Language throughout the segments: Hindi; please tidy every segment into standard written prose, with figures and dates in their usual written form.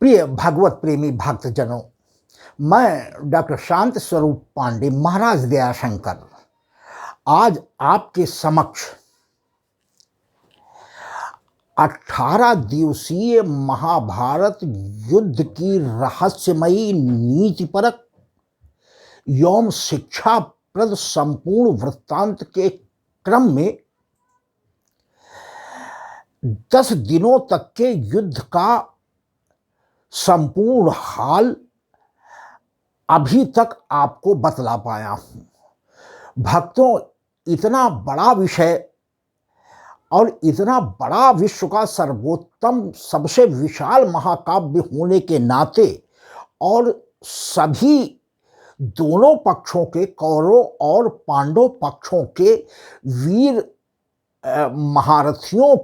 प्रिय भागवत प्रेमी भक्तजनों, मैं डॉक्टर शांत स्वरूप पांडे महाराज दयाशंकर आज आपके समक्ष 18 दिवसीय महाभारत युद्ध की रहस्यमयी नीतिपरक एवं शिक्षाप्रद संपूर्ण वृत्तांत के क्रम में 10 दिनों तक के युद्ध का संपूर्ण हाल अभी तक आपको बतला पाया हूं। भक्तों, इतना बड़ा विषय और इतना बड़ा विश्व का सर्वोत्तम सबसे विशाल महाकाव्य होने के नाते और सभी दोनों पक्षों के कौरव और पांडव पक्षों के वीर महारथियों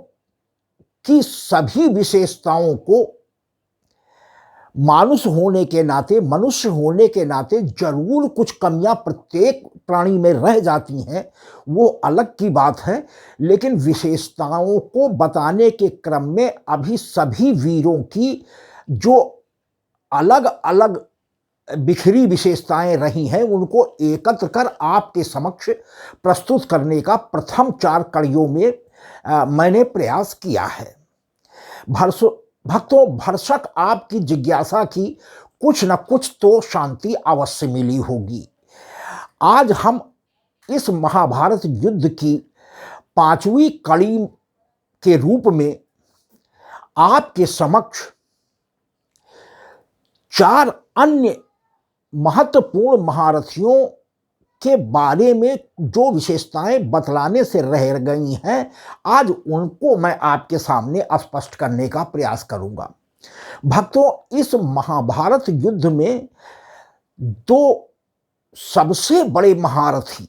की सभी विशेषताओं को मनुष्य होने के नाते जरूर कुछ कमियां प्रत्येक प्राणी में रह जाती हैं, वो अलग की बात है। लेकिन विशेषताओं को बताने के क्रम में अभी सभी वीरों की जो अलग अलग बिखरी विशेषताएं रही हैं उनको एकत्र कर आपके समक्ष प्रस्तुत करने का प्रथम 4 कड़ियों में मैंने प्रयास किया है। भक्तों, भरसक आपकी जिज्ञासा की कुछ न कुछ तो शांति अवश्य मिली होगी। आज हम इस महाभारत युद्ध की 5वीं कड़ी के रूप में आपके समक्ष 4 अन्य महत्वपूर्ण महारथियों के बारे में जो विशेषताएं बतलाने से रह गई हैं, आज उनको मैं आपके सामने स्पष्ट करने का प्रयास करूंगा। भक्तों, इस महाभारत युद्ध में 2 सबसे बड़े महारथी,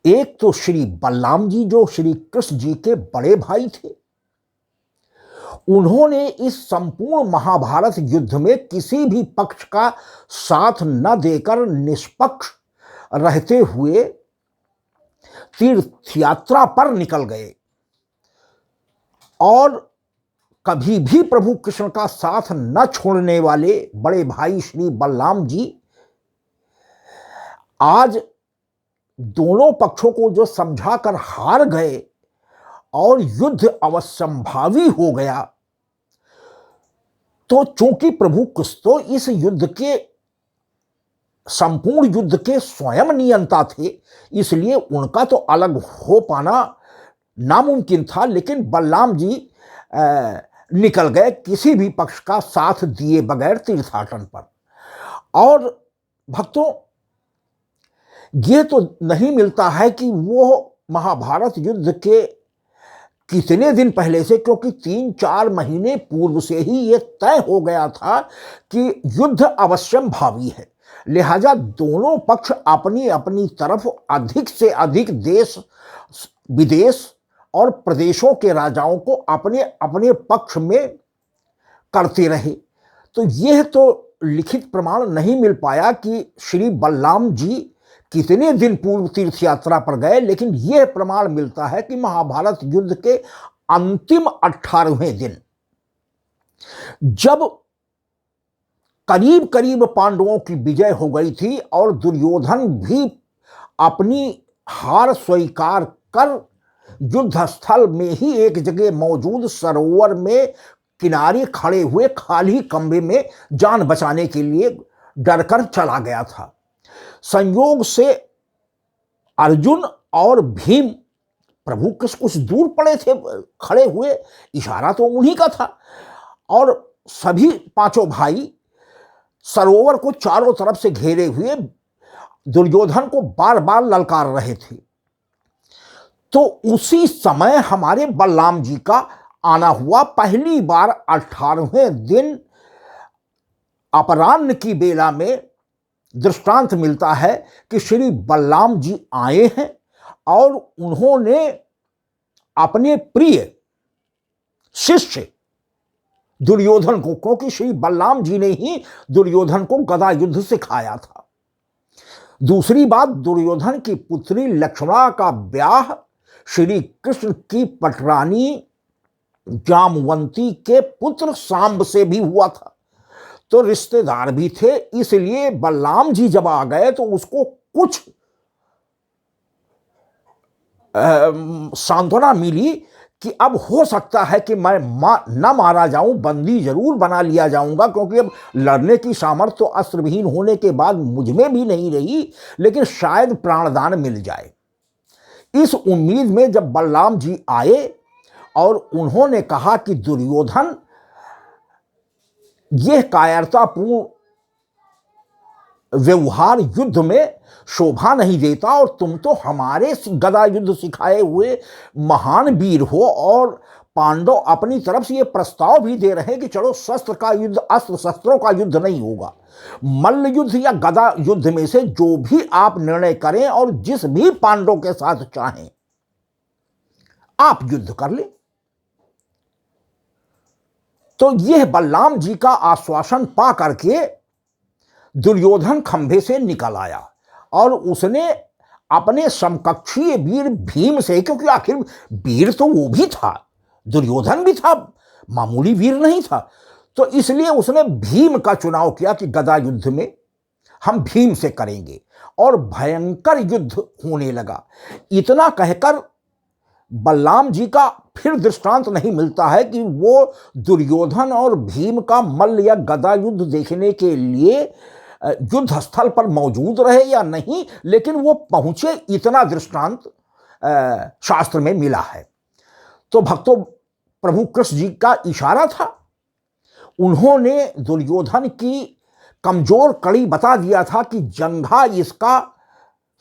एक तो श्री बलराम जी जो श्री कृष्ण जी के बड़े भाई थे। उन्होंने इस संपूर्ण महाभारत युद्ध में किसी भी पक्ष का साथ न देकर निष्पक्ष रहते हुए तीर्थ यात्रा पर निकल गए और कभी भी प्रभु कृष्ण का साथ न छोड़ने वाले बड़े भाई श्री बलराम जी आज दोनों पक्षों को जो समझाकर हार गए और युद्ध अवश्यंभावी हो गया, तो चूंकि प्रभु कृष्ण तो इस युद्ध के संपूर्ण युद्ध के स्वयं नियंता थे, इसलिए उनका तो अलग हो पाना नामुमकिन था। लेकिन बलराम जी निकल गए किसी भी पक्ष का साथ दिए बगैर तीर्थाटन पर। और भक्तों, ये तो नहीं मिलता है कि वो महाभारत युद्ध के कितने दिन पहले से, क्योंकि 3-4 महीने पूर्व से ही ये तय हो गया था कि युद्ध अवश्यंभावी है। लिहाजा दोनों पक्ष अपनी अपनी तरफ अधिक से अधिक देश विदेश और प्रदेशों के राजाओं को अपने अपने पक्ष में करते रहे। तो यह तो लिखित प्रमाण नहीं मिल पाया कि श्री बलराम जी कितने दिन पूर्व तीर्थ यात्रा पर गए, लेकिन यह प्रमाण मिलता है कि महाभारत युद्ध के अंतिम 18वें दिन जब करीब करीब पांडवों की विजय हो गई थी और दुर्योधन भी अपनी हार स्वीकार कर युद्ध स्थल में ही एक जगह मौजूद सरोवर में किनारे खड़े हुए खाली कमरे में जान बचाने के लिए डरकर चला गया था। संयोग से अर्जुन और भीम प्रभु कृष्ण कुछ दूर पड़े थे खड़े हुए, इशारा तो उन्हीं का था, और सभी 5 भाई सरोवर को चारों तरफ से घेरे हुए दुर्योधन को बार बार ललकार रहे थे। तो उसी समय हमारे बलराम जी का आना हुआ। पहली बार 18वें दिन अपराह्न की बेला में दृष्टांत मिलता है कि श्री बलराम जी आए हैं और उन्होंने अपने प्रिय शिष्य दुर्योधन को, क्योंकि श्री बलराम जी ने ही दुर्योधन को गदा युद्ध सिखाया था। दूसरी बात, दुर्योधन की पुत्री लक्ष्मणा का ब्याह श्री कृष्ण की पटरानी जामवंती के पुत्र सांब से भी हुआ था। तो रिश्तेदार भी थे, इसलिए बलराम जी जब आ गए तो उसको कुछ सांत्वना मिली कि अब हो सकता है कि मैं न मारा जाऊं, बंदी जरूर बना लिया जाऊंगा, क्योंकि अब लड़ने की सामर्थ्य तो अस्त्रविहीन होने के बाद मुझ में भी नहीं रही, लेकिन शायद प्राणदान मिल जाए। इस उम्मीद में जब बलराम जी आए और उन्होंने कहा कि दुर्योधन, यह कायरतापूर्ण व्यवहार युद्ध में शोभा नहीं देता, और तुम तो हमारे गदा युद्ध सिखाए हुए महान वीर हो, और पांडव अपनी तरफ से ये प्रस्ताव भी दे रहे हैं कि चलो शस्त्र का युद्ध, अस्त्र शस्त्रों का युद्ध नहीं होगा, मल्ल युद्ध या गदा युद्ध में से जो भी आप निर्णय करें और जिस भी पांडव के साथ चाहें आप युद्ध कर लें। तो यह बलराम जी का आश्वासन पा करके दुर्योधन खंभे से निकल आया और उसने अपने समकक्षीय वीर भीम से, क्योंकि आखिर वीर तो वो भी था, दुर्योधन भी था, मामूली वीर नहीं था, तो इसलिए उसने भीम का चुनाव किया कि गदा युद्ध में हम भीम से करेंगे, और भयंकर युद्ध होने लगा। इतना कहकर बलराम जी का फिर दृष्टांत नहीं मिलता है कि वो दुर्योधन और भीम का मल्ल या गदा युद्ध देखने के लिए युद्ध स्थल पर मौजूद रहे या नहीं, लेकिन वो पहुंचे, इतना दृष्टांत शास्त्र में मिला है। तो भक्तों, प्रभु कृष्ण जी का इशारा था, उन्होंने दुर्योधन की कमजोर कड़ी बता दिया था कि जंघा इसका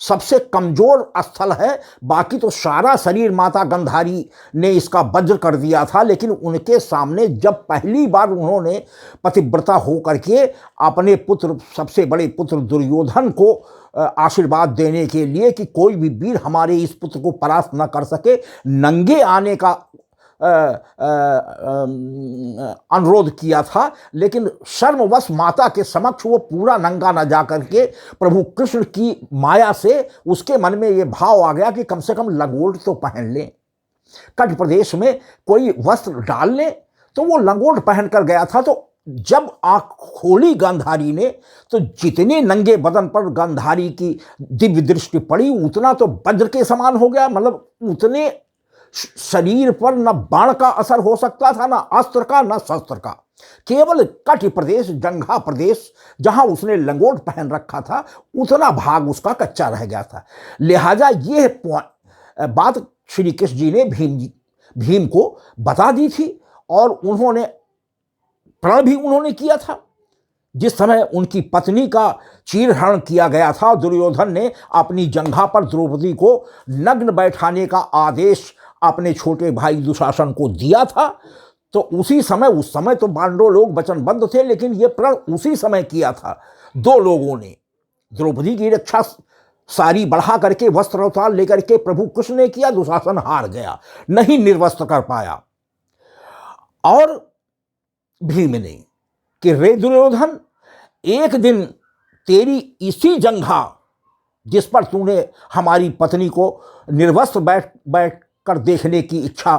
सबसे कमजोर स्थल है, बाकी तो सारा शरीर माता गंधारी ने इसका वज्र कर दिया था। लेकिन उनके सामने जब पहली बार उन्होंने पतिव्रता होकर के अपने पुत्र, सबसे बड़े पुत्र दुर्योधन को आशीर्वाद देने के लिए कि कोई भी वीर हमारे इस पुत्र को परास्त न कर सके, नंगे आने का अनुरोध किया था, लेकिन शर्मवश माता के समक्ष वो पूरा नंगा न जा करके प्रभु कृष्ण की माया से उसके मन में ये भाव आ गया कि कम से कम लंगोट तो पहन लें, कट प्रदेश में कोई वस्त्र डाल लें। तो वो लंगोट पहन कर गया था। तो जब आंख खोली गांधारी ने तो जितने नंगे बदन पर गांधारी की दिव्य दृष्टि पड़ी उतना तो वज्र के समान हो गया। मतलब उतने शरीर पर न बाण का असर हो सकता था, न अस्त्र का, न शस्त्र का। केवल कट प्रदेश, जंघा प्रदेश, जहां उसने लंगोट पहन रखा था, उतना भाग उसका कच्चा रह गया था। लिहाजा यह बात श्री कृष्ण जी ने भीम को बता दी थी, और उन्होंने प्रण भी उन्होंने किया था। जिस समय उनकी पत्नी का चीरहरण किया गया था, दुर्योधन ने अपनी जंघा पर द्रौपदी को नग्न बैठाने का आदेश अपने छोटे भाई दुशासन को दिया था। तो उसी समय, उस समय तो पांडव लोग वचनबद्ध थे, लेकिन यह प्रण उसी समय किया था। दो लोगों ने द्रौपदी की रक्षा सारी बढ़ा करके, वस्त्र अवतार लेकर के प्रभु कृष्ण ने किया, दुशासन हार गया, नहीं निर्वस्त्र कर पाया। और भीम ने कि रे दुर्योधन, एक दिन तेरी इसी जंघा जिस पर तूने हमारी पत्नी को निर्वस्त्र बैठ कर देखने की इच्छा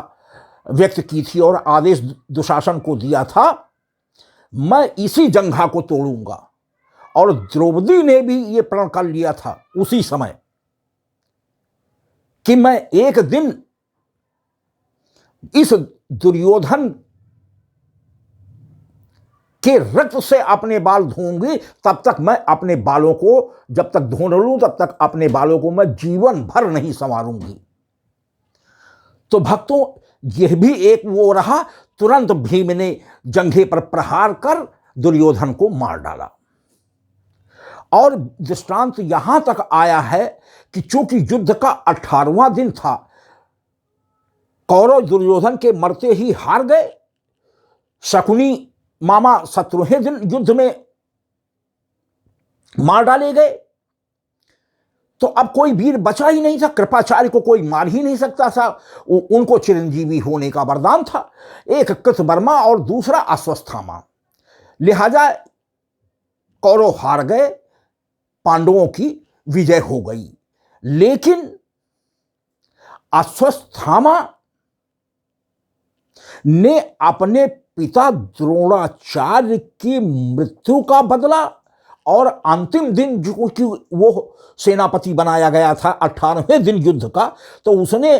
व्यक्त की थी और आदेश दुशासन को दिया था, मैं इसी जंघा को तोड़ूंगा। और द्रौपदी ने भी यह प्रण कर लिया था उसी समय कि मैं एक दिन इस दुर्योधन के रक्त से अपने बाल धोऊंगी, तब तक मैं अपने बालों को, जब तक धो न लूं तब तक अपने बालों को मैं जीवन भर नहीं संवारूंगी। तो भक्तों, यह भी एक वो रहा, तुरंत भीम ने जंघे पर प्रहार कर दुर्योधन को मार डाला। और दृष्टांत यहां तक आया है कि चूंकि युद्ध का 18वां दिन था, कौरव दुर्योधन के मरते ही हार गए। शकुनी मामा 17वें दिन युद्ध में मार डाले गए। तो अब कोई वीर बचा ही नहीं था, कृपाचार्य को कोई मार ही नहीं सकता था, उनको चिरंजीवी होने का वरदान था। एक कृतवर्मा और दूसरा अश्वत्थामा। लिहाजा कौरव हार गए, पांडवों की विजय हो गई। लेकिन अश्वत्थामा ने अपने पिता द्रोणाचार्य की मृत्यु का बदला, और अंतिम दिन जो कि वो सेनापति बनाया गया था 18वें दिन युद्ध का, तो उसने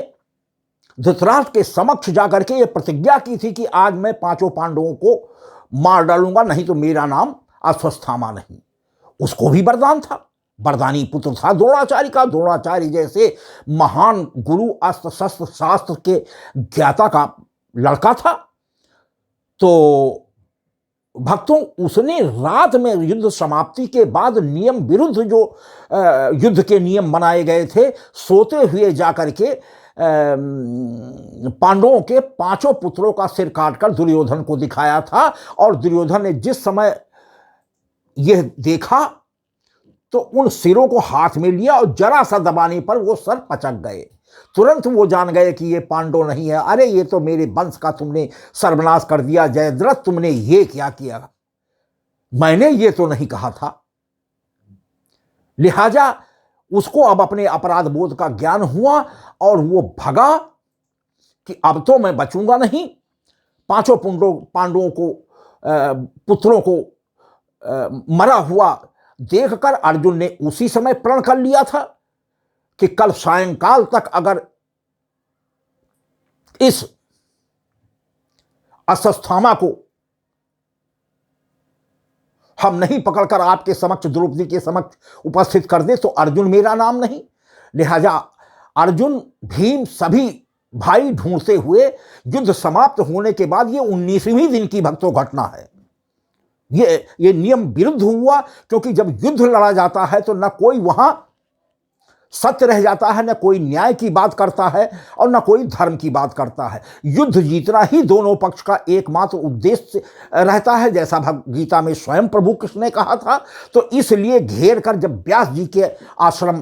धृतराष्ट्र के समक्ष जाकर के ये प्रतिज्ञा की थी कि आज मैं पांचों पांडवों को मार डालूंगा, नहीं तो मेरा नाम अश्वत्थामा नहीं। उसको भी वरदान था, वरदानी पुत्र था द्रोणाचार्य का। द्रोणाचार्य जैसे महान गुरु, अस्त्र शस्त्र शास्त्र के ज्ञाता का लड़का था। तो भक्तों, उसने रात में युद्ध समाप्ति के बाद नियम विरुद्ध जो युद्ध के नियम बनाए गए थे, सोते हुए जाकर के पांडवों के पांचों पुत्रों का सिर काटकर दुर्योधन को दिखाया था। और दुर्योधन ने जिस समय यह देखा तो उन सिरों को हाथ में लिया और जरा सा दबाने पर वो सर पचक गए। तुरंत वो जान गए कि ये पांडव नहीं है। अरे ये तो मेरे वंश का तुमने सर्वनाश कर दिया जयद्रथ, तुमने ये क्या किया, मैंने ये तो नहीं कहा था। लिहाजा उसको अब अपने अपराध बोध का ज्ञान हुआ और वो भगा कि अब तो मैं बचूंगा नहीं। पांचों पांडवों को पुत्रों को मरा हुआ देखकर अर्जुन ने उसी समय प्रण कर लिया था कि कल सायंकाल तक अगर इस अश्वत्थामा को हम नहीं पकड़कर आपके समक्ष, द्रौपदी के समक्ष उपस्थित कर दे तो अर्जुन मेरा नाम नहीं। लिहाजा अर्जुन, भीम, सभी भाई ढूंढते हुए युद्ध समाप्त होने के बाद, ये 19वीं दिन की भक्तों घटना है, ये नियम विरुद्ध हुआ। क्योंकि जब युद्ध लड़ा जाता है तो न कोई वहां सत्य रह जाता है, न कोई न्याय की बात करता है और न कोई धर्म की बात करता है। युद्ध जीतना ही दोनों पक्ष का एकमात्र उद्देश्य रहता है, जैसा भगवद्गीता में स्वयं प्रभु कृष्ण ने कहा था। तो इसलिए घेर कर जब व्यास जी के आश्रम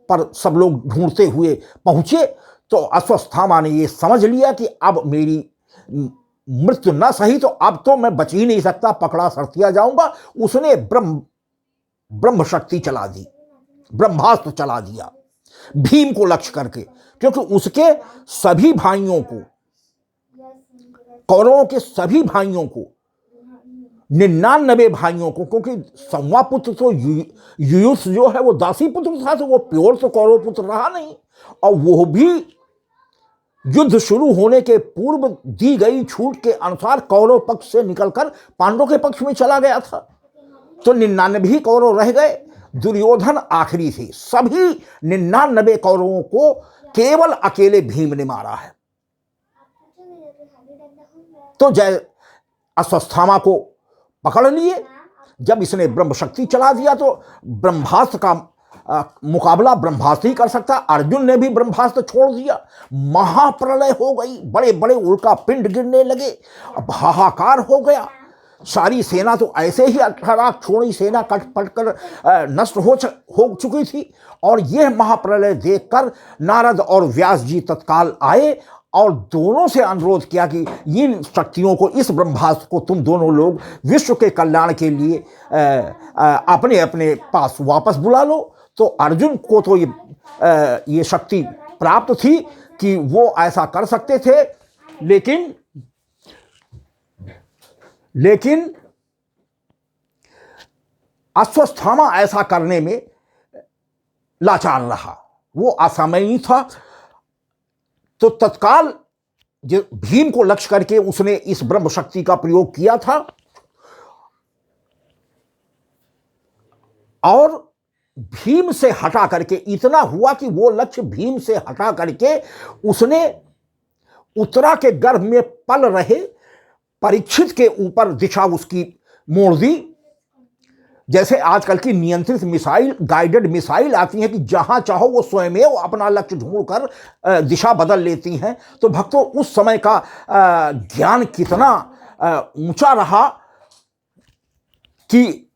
पर सब लोग ढूंढते हुए पहुंचे तो अश्वत्थामा ने ये समझ लिया कि अब मेरी मृत्यु न सही तो अब तो मैं बच ही नहीं सकता, पकड़ा सरतिया जाऊंगा। उसने ब्रह्म शक्ति चला दी, ब्रह्मास्त्र चला दिया भीम को लक्ष्य करके, क्योंकि उसके सभी भाइयों को, कौरवों के सभी भाइयों को, 99 भाइयों को, क्योंकि संवा पुत्र तो युयुत्स जो है वो दासी पुत्र था, तो वो प्योर तो कौरव पुत्र रहा नहीं। और वो भी युद्ध शुरू होने के पूर्व दी गई छूट के अनुसार कौरव पक्ष से निकलकर पांडवों के पक्ष में चला गया था। तो 99 ही कौरव रह गए, दुर्योधन आखिरी थे। सभी 99 कौरवों को केवल अकेले भीम ने मारा है। तो जय अश्वत्थामा को पकड़ लिए। जब इसने ब्रह्म शक्ति चला दिया तो ब्रह्मास्त्र का मुकाबला ब्रह्मास्त्र ही कर सकता। अर्जुन ने भी ब्रह्मास्त्र छोड़ दिया, महाप्रलय हो गई, बड़े बड़े उल्का पिंड गिरने लगे, अब हाहाकार हो गया। सारी सेना तो ऐसे ही 18 छोड़ी सेना कट पट कर नष्ट हो चुकी थी। और यह महाप्रलय देखकर नारद और व्यास जी तत्काल आए और दोनों से अनुरोध किया कि इन शक्तियों को, इस ब्रह्मास्त्र को तुम दोनों लोग विश्व के कल्याण के लिए अपने अपने पास वापस बुला लो। तो अर्जुन को तो ये शक्ति प्राप्त थी कि वो ऐसा कर सकते थे, लेकिन अश्वत्थामा ऐसा करने में लाचार रहा, वो असमयी था। तो तत्काल भीम को लक्ष्य करके उसने इस ब्रह्म शक्ति का प्रयोग किया था और भीम से हटा करके इतना हुआ कि वो लक्ष्य भीम से हटा करके उसने उत्तरा के गर्भ में पल रहे परीक्षित के ऊपर दिशा उसकी मोड़ दी। जैसे आजकल की नियंत्रित मिसाइल, गाइडेड मिसाइल आती हैं कि जहां चाहो वो स्वयं अपना लक्ष्य ढूंढकर दिशा बदल लेती हैं। तो भक्तों, उस समय का ज्ञान कितना ऊंचा रहा कि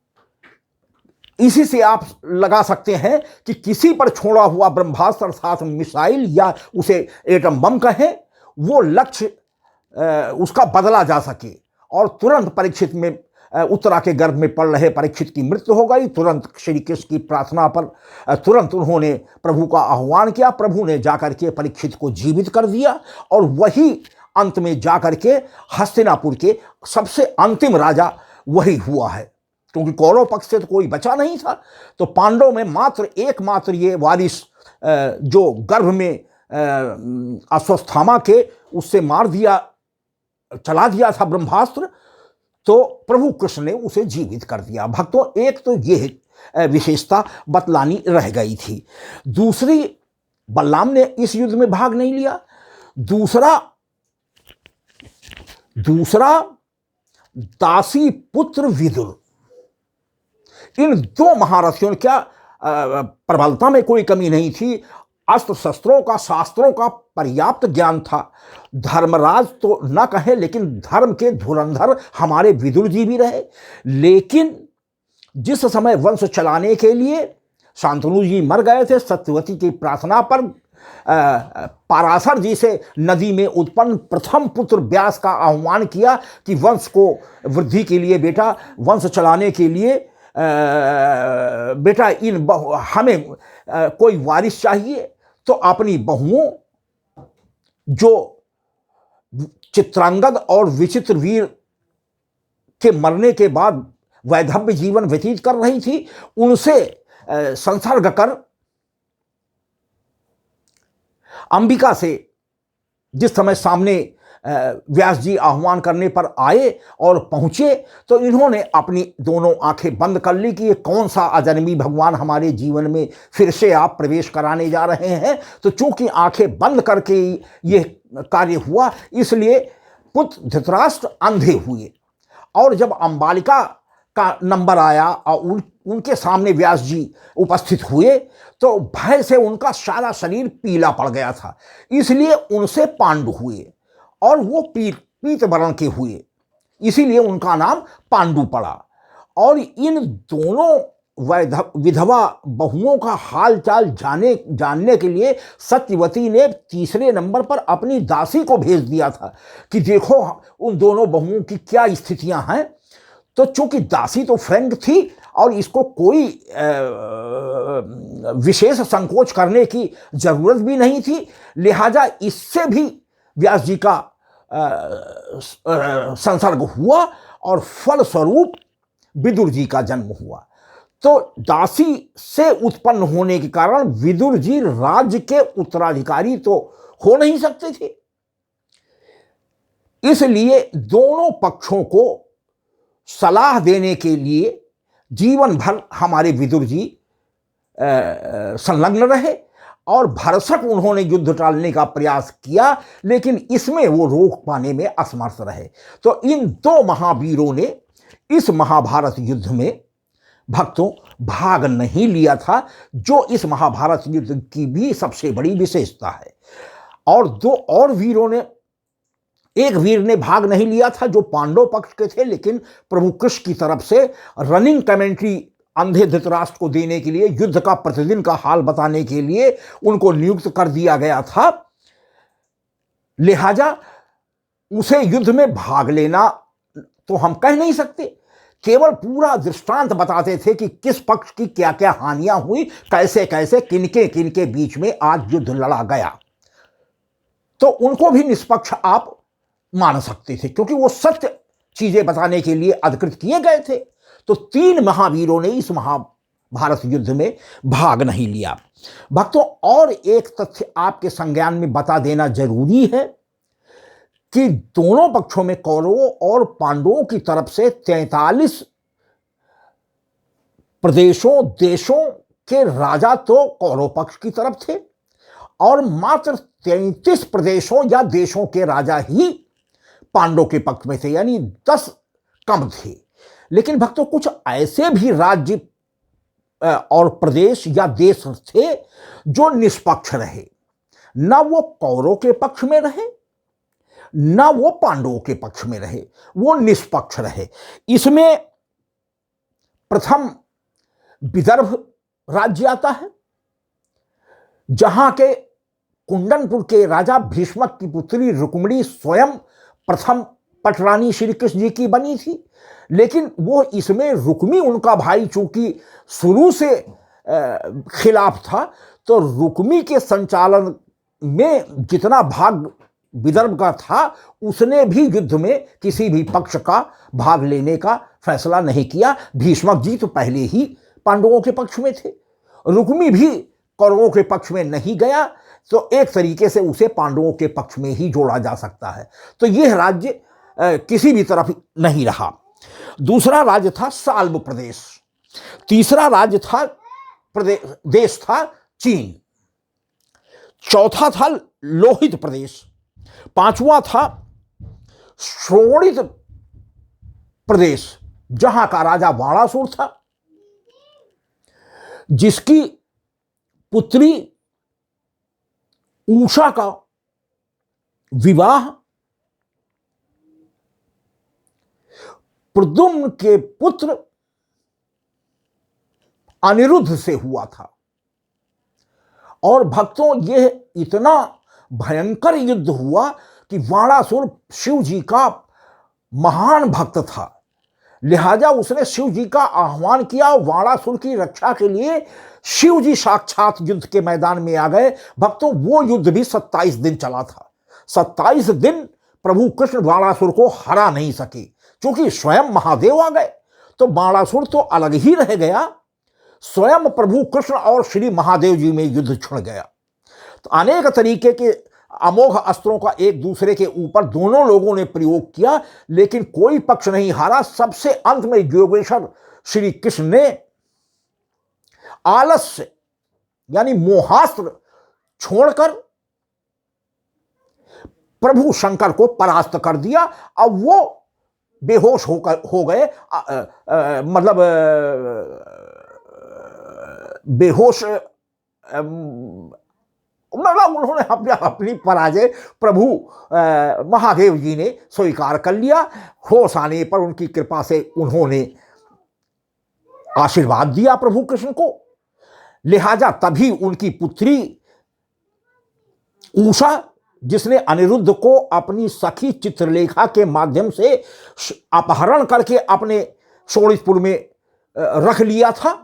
इसी से आप लगा सकते हैं कि किसी पर छोड़ा हुआ ब्रह्मास्त्र अर्थात मिसाइल या उसे एटम बम कहें, वो लक्ष्य उसका बदला जा सके। और तुरंत परीक्षित में उत्तरा के गर्भ में पड़ रहे परीक्षित की मृत्यु हो गई। तुरंत श्री कृष्ण की प्रार्थना पर तुरंत उन्होंने प्रभु का आह्वान किया। प्रभु ने जाकर के परीक्षित को जीवित कर दिया और वही अंत में जाकर के हस्तिनापुर के सबसे अंतिम राजा वही हुआ है, क्योंकि कौरव पक्ष से तो कोई बचा नहीं था। तो पांडव में मात्र एकमात्र ये वारिस जो गर्भ में अश्वत्थामा के उससे मार दिया, चला दिया था ब्रह्मास्त्र, तो प्रभु कृष्ण ने उसे जीवित कर दिया। भक्तों, एक तो ये विशेषता बतलानी रह गई थी। दूसरी, बलराम ने इस युद्ध में भाग नहीं लिया। दूसरा दासी पुत्र विदुर, इन दो महारथियों ने, क्या प्रबलता में कोई कमी नहीं थी, अस्त्र शस्त्रों का, शास्त्रों का पर्याप्त ज्ञान था। धर्मराज तो न कहे, लेकिन धर्म के धुरंधर हमारे विदुर जी भी रहे। लेकिन जिस समय वंश चलाने के लिए शांतनु जी मर गए थे, सत्यवती की प्रार्थना पर पाराशर जी से नदी में उत्पन्न प्रथम पुत्र व्यास का आह्वान किया कि वंश को वृद्धि के लिए, बेटा वंश चलाने के लिए बेटा हमें कोई वारिस चाहिए। तो अपनी बहुओं, जो चित्रांगद और विचित्र वीर के मरने के बाद वैधव्य जीवन व्यतीत कर रही थी, उनसे संसर्ग कर अंबिका से जिस समय सामने व्यास जी आह्वान करने पर आए और पहुंचे, तो इन्होंने अपनी दोनों आंखें बंद कर ली कि ये कौन सा अजन्मी भगवान हमारे जीवन में फिर से आप प्रवेश कराने जा रहे हैं। तो चूंकि आंखें बंद करके ये कार्य हुआ, इसलिए पुत्र धृतराष्ट्र अंधे हुए। और जब अंबालिका का नंबर आया और उनके सामने व्यास जी उपस्थित हुए, तो भय से उनका सारा शरीर पीला पड़ गया था, इसलिए उनसे पांडु हुए और वो पीत वर्ण के हुए, इसीलिए उनका नाम पांडु पड़ा। और इन दोनों विधवा बहुओं का हाल चाल जानने के लिए सत्यवती ने तीसरे नंबर पर अपनी दासी को भेज दिया था कि देखो उन दोनों बहुओं की क्या स्थितियां हैं। तो चूंकि दासी तो फ्रैंक थी और इसको कोई विशेष संकोच करने की जरूरत भी नहीं थी, लिहाजा इससे भी व्यास जी का संसर्ग हुआ और फलस्वरूप विदुर जी का जन्म हुआ। तो दासी से उत्पन्न होने के कारण विदुर जी राज्य के उत्तराधिकारी तो हो नहीं सकते थे, इसलिए दोनों पक्षों को सलाह देने के लिए जीवन भर हमारे विदुर जी संलग्न रहे और भरसक उन्होंने युद्ध टालने का प्रयास किया, लेकिन इसमें वो रोक पाने में असमर्थ रहे। तो इन दो महावीरों ने इस महाभारत युद्ध में भक्तों भाग नहीं लिया था, जो इस महाभारत युद्ध की भी सबसे बड़ी विशेषता है। और दो और वीरों ने, एक वीर ने भाग नहीं लिया था जो पांडव पक्ष के थे, लेकिन प्रभु कृष्ण की तरफ से रनिंग कमेंट्री अंधे धृतराष्ट्र को देने के लिए, युद्ध का प्रतिदिन का हाल बताने के लिए उनको नियुक्त कर दिया गया था। लिहाजा उसे युद्ध में भाग लेना तो हम कह नहीं सकते, केवल पूरा दृष्टांत बताते थे कि किस पक्ष की क्या क्या हानियां हुई, कैसे कैसे किनके किनके बीच में आज युद्ध लड़ा गया। तो उनको भी निष्पक्ष आप मान सकते थे, क्योंकि वो सत्य चीजें बताने के लिए अधिकृत किए गए थे। तो तीन महावीरों ने इस महाभारत युद्ध में भाग नहीं लिया। भक्तों, और एक तथ्य आपके संज्ञान में बता देना जरूरी है कि दोनों पक्षों में, कौरवों और पांडवों की तरफ से 43 प्रदेशों, देशों के राजा तो कौरव पक्ष की तरफ थे और मात्र 33 प्रदेशों या देशों के राजा ही पांडव के पक्ष में थे, यानी 10 कम थे। लेकिन भक्तों, कुछ ऐसे भी राज्य और प्रदेश या देश थे जो निष्पक्ष रहे, न वो कौरव के पक्ष में रहे न वो पांडवों के पक्ष में रहे, वो निष्पक्ष रहे। इसमें प्रथम विदर्भ राज्य आता है, जहां के कुंडनपुर के राजा भीष्मक की पुत्री रुक्मिणी स्वयं प्रथम पटरानी श्री कृष्ण जी की बनी थी। लेकिन वो इसमें रुक्मी उनका भाई चूंकि शुरू से खिलाफ था, तो रुक्मी के संचालन में जितना भाग विदर्भ का था, उसने भी युद्ध में किसी भी पक्ष का भाग लेने का फैसला नहीं किया। भीष्मक जी तो पहले ही पांडवों के पक्ष में थे, रुक्मी भी कौरवों के पक्ष में नहीं गया, तो एक तरीके से उसे पांडवों के पक्ष में ही जोड़ा जा सकता है। तो यह राज्य किसी भी तरफ नहीं रहा। दूसरा राज्य था साल्व प्रदेश, तीसरा राज्य था देश था चीन, चौथा था लोहित प्रदेश, पांचवा था श्रोणित प्रदेश जहां का राजा वाणासुर था, जिसकी पुत्री उषा का विवाह प्रद्युम्न के पुत्र अनिरुद्ध से हुआ था। और भक्तों, यह इतना भयंकर युद्ध हुआ कि वाणासुर शिव जी का महान भक्त था, लिहाजा उसने शिव जी का आह्वान किया। वाणासुर की रक्षा के लिए शिव जी साक्षात युद्ध के मैदान में आ गए। भक्तों, वो युद्ध भी 27 दिन चला था। 27 दिन प्रभु कृष्ण वाणासुर को हरा नहीं सके, क्योंकि स्वयं महादेव आ गए। तो वाणासुर तो अलग ही रह गया, स्वयं प्रभु कृष्ण और श्री महादेव जी में युद्ध छिड़ गया। तो अनेक तरीके के अमोघ अस्त्रों का एक दूसरे के ऊपर दोनों लोगों ने प्रयोग किया, लेकिन कोई पक्ष नहीं हारा। सबसे अंत में योगेश्वर श्री कृष्ण ने आलस्य यानी मोहास्त्र छोड़कर प्रभु शंकर को परास्त कर दिया। अब वो बेहोश हो गए, मतलब बेहोश, मतलब उन्होंने अपनी पराजय प्रभु महादेव जी ने स्वीकार कर लिया। होश आने पर उनकी कृपा से उन्होंने आशीर्वाद दिया प्रभु कृष्ण को, लिहाजा तभी उनकी पुत्री उषा, जिसने अनिरुद्ध को अपनी सखी चित्रलेखा के माध्यम से अपहरण करके अपने शोणितपुर में रख लिया था,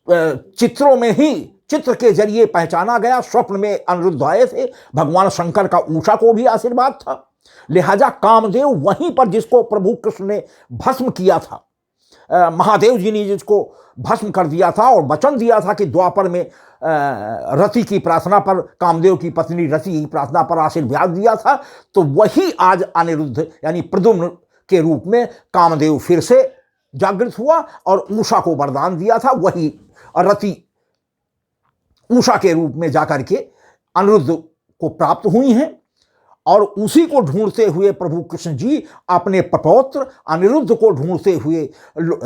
चित्रों में ही चित्र के जरिए पहचाना गया। स्वप्न में अनिरुद्ध आए थे, भगवान शंकर का उषा को भी आशीर्वाद था। लिहाजा कामदेव वहीं पर जिसको प्रभु कृष्ण ने भस्म किया था, महादेव जी ने जिसको भस्म कर दिया था और वचन दिया था कि द्वापर में रति की प्रार्थना पर, कामदेव की पत्नी रति की प्रार्थना पर आशीर्वाद दिया था, तो वही आज अनिरुद्ध यानी प्रद्युम्न के रूप में कामदेव फिर से जागृत हुआ और उषा को वरदान दिया था। वही रति उषा के रूप में जाकर के अनिरुद्ध को प्राप्त हुई हैं, और उसी को ढूंढते हुए प्रभु कृष्ण जी अपने पपौत्र अनिरुद्ध को ढूंढते हुए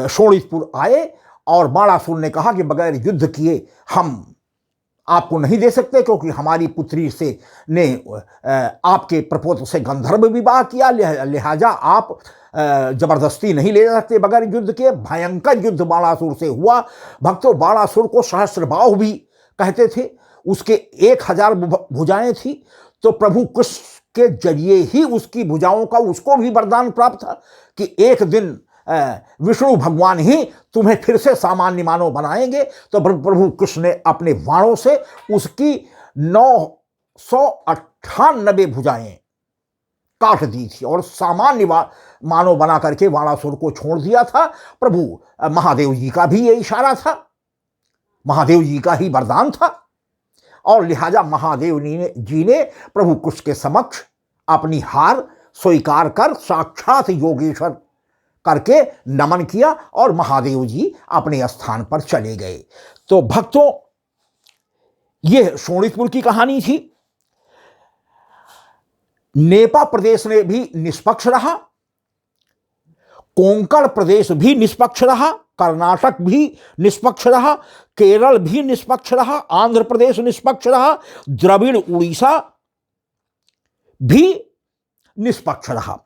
शोणितपुर आए। और बाणासुर ने कहा कि बगैर युद्ध किए हम आपको नहीं दे सकते, क्योंकि हमारी पुत्री से ने आपके प्रपौत्र से गंधर्व विवाह किया, लिहाजा आप जबरदस्ती नहीं ले सकते बगैर युद्ध के। भयंकर युद्ध बाणासुर से हुआ। भक्तों, बाणासुर को सहस्त्रबाहु भी कहते थे, उसके 1000 भुजाएं थी। तो प्रभु कृष्ण के जरिए ही उसकी भुजाओं का उसको भी वरदान प्राप्त था कि एक दिन विष्णु भगवान ही तुम्हें फिर से सामान्य मानव बनाएंगे। तो प्रभु कृष्ण ने अपने बाणों से उसकी 998 भुजाएं काट दी थी और सामान्य मानव बना करके वाणासुर को छोड़ दिया था। प्रभु महादेव जी का भी ये इशारा था, महादेव जी का ही वरदान था, और लिहाजा महादेव जी ने प्रभु कृष्ण के समक्ष अपनी हार स्वीकार कर साक्षात योगेश्वर करके नमन किया और महादेव जी अपने स्थान पर चले गए। तो भक्तों, यह शोणितपुर की कहानी थी। नेपा प्रदेश ने भी निष्पक्ष रहा, कोंकण प्रदेश भी निष्पक्ष रहा, कर्नाटक भी निष्पक्ष रहा, केरल भी निष्पक्ष रहा, आंध्र प्रदेश निष्पक्ष रहा, द्रविड़ उड़ीसा भी निष्पक्ष रहा।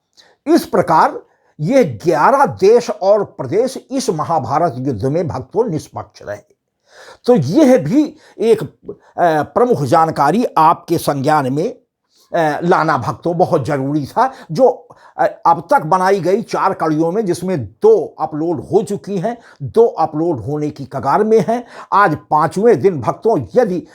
इस प्रकार ये 11 देश और प्रदेश इस महाभारत युद्ध में भक्तों निष्पक्ष रहे। तो यह भी एक प्रमुख जानकारी आपके संज्ञान में लाना भक्तों बहुत जरूरी था। जो अब तक बनाई गई 4 कड़ियों में, जिसमें 2 अपलोड हो चुकी हैं, 2 अपलोड होने की कगार में हैं, आज 5वें दिन भक्तों यदि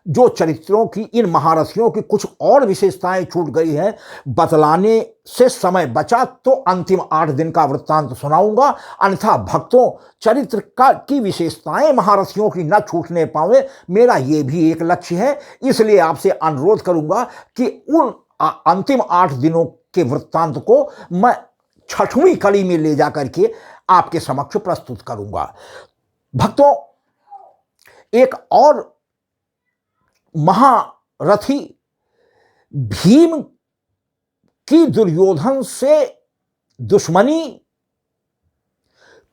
जो चरित्रों की, इन महारथियों की कुछ और विशेषताएं छूट गई हैं, बतलाने से समय बचा तो अंतिम 8 दिन का वृत्तांत सुनाऊंगा। अन्यथा भक्तों, चरित्र की विशेषताएं महारथियों की न छूटने पावे, मेरा ये भी एक लक्ष्य है। इसलिए आपसे अनुरोध करूंगा कि उन अंतिम 8 दिनों के वृत्तांत को मैं 6वीं कड़ी में ले जाकर के आपके समक्ष प्रस्तुत करूंगा। भक्तों, एक और महारथी भीम की दुर्योधन से दुश्मनी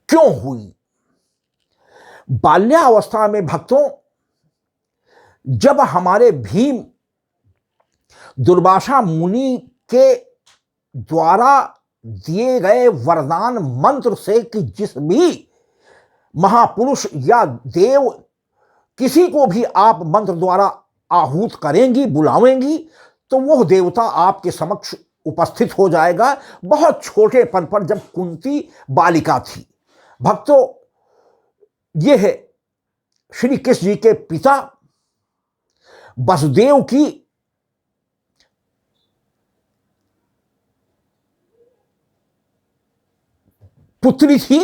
क्यों हुई? बाल्यावस्था में भक्तों, जब हमारे भीम दुर्वासा मुनि के द्वारा दिए गए वरदान मंत्र से कि जिस भी महापुरुष या देव किसी को भी आप मंत्र द्वारा आहूत करेंगी, बुलावेंगी, तो वह देवता आपके समक्ष उपस्थित हो जाएगा। बहुत छोटे पन पर जब कुंती बालिका थी भक्तों, ये है श्री कृष्ण जी के पिता वसुदेव की पुत्री थी,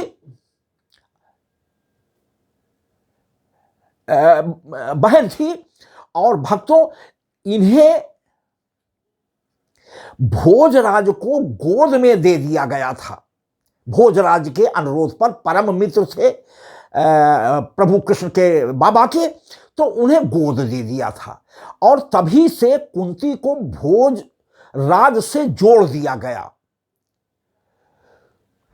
बहन थी। और भक्तों, इन्हें भोजराज को गोद में दे दिया गया था। भोजराज के अनुरोध पर, परम मित्र थे प्रभु कृष्ण के बाबा के, तो उन्हें गोद दे दिया था। और तभी से कुंती को भोजराज से जोड़ दिया गया।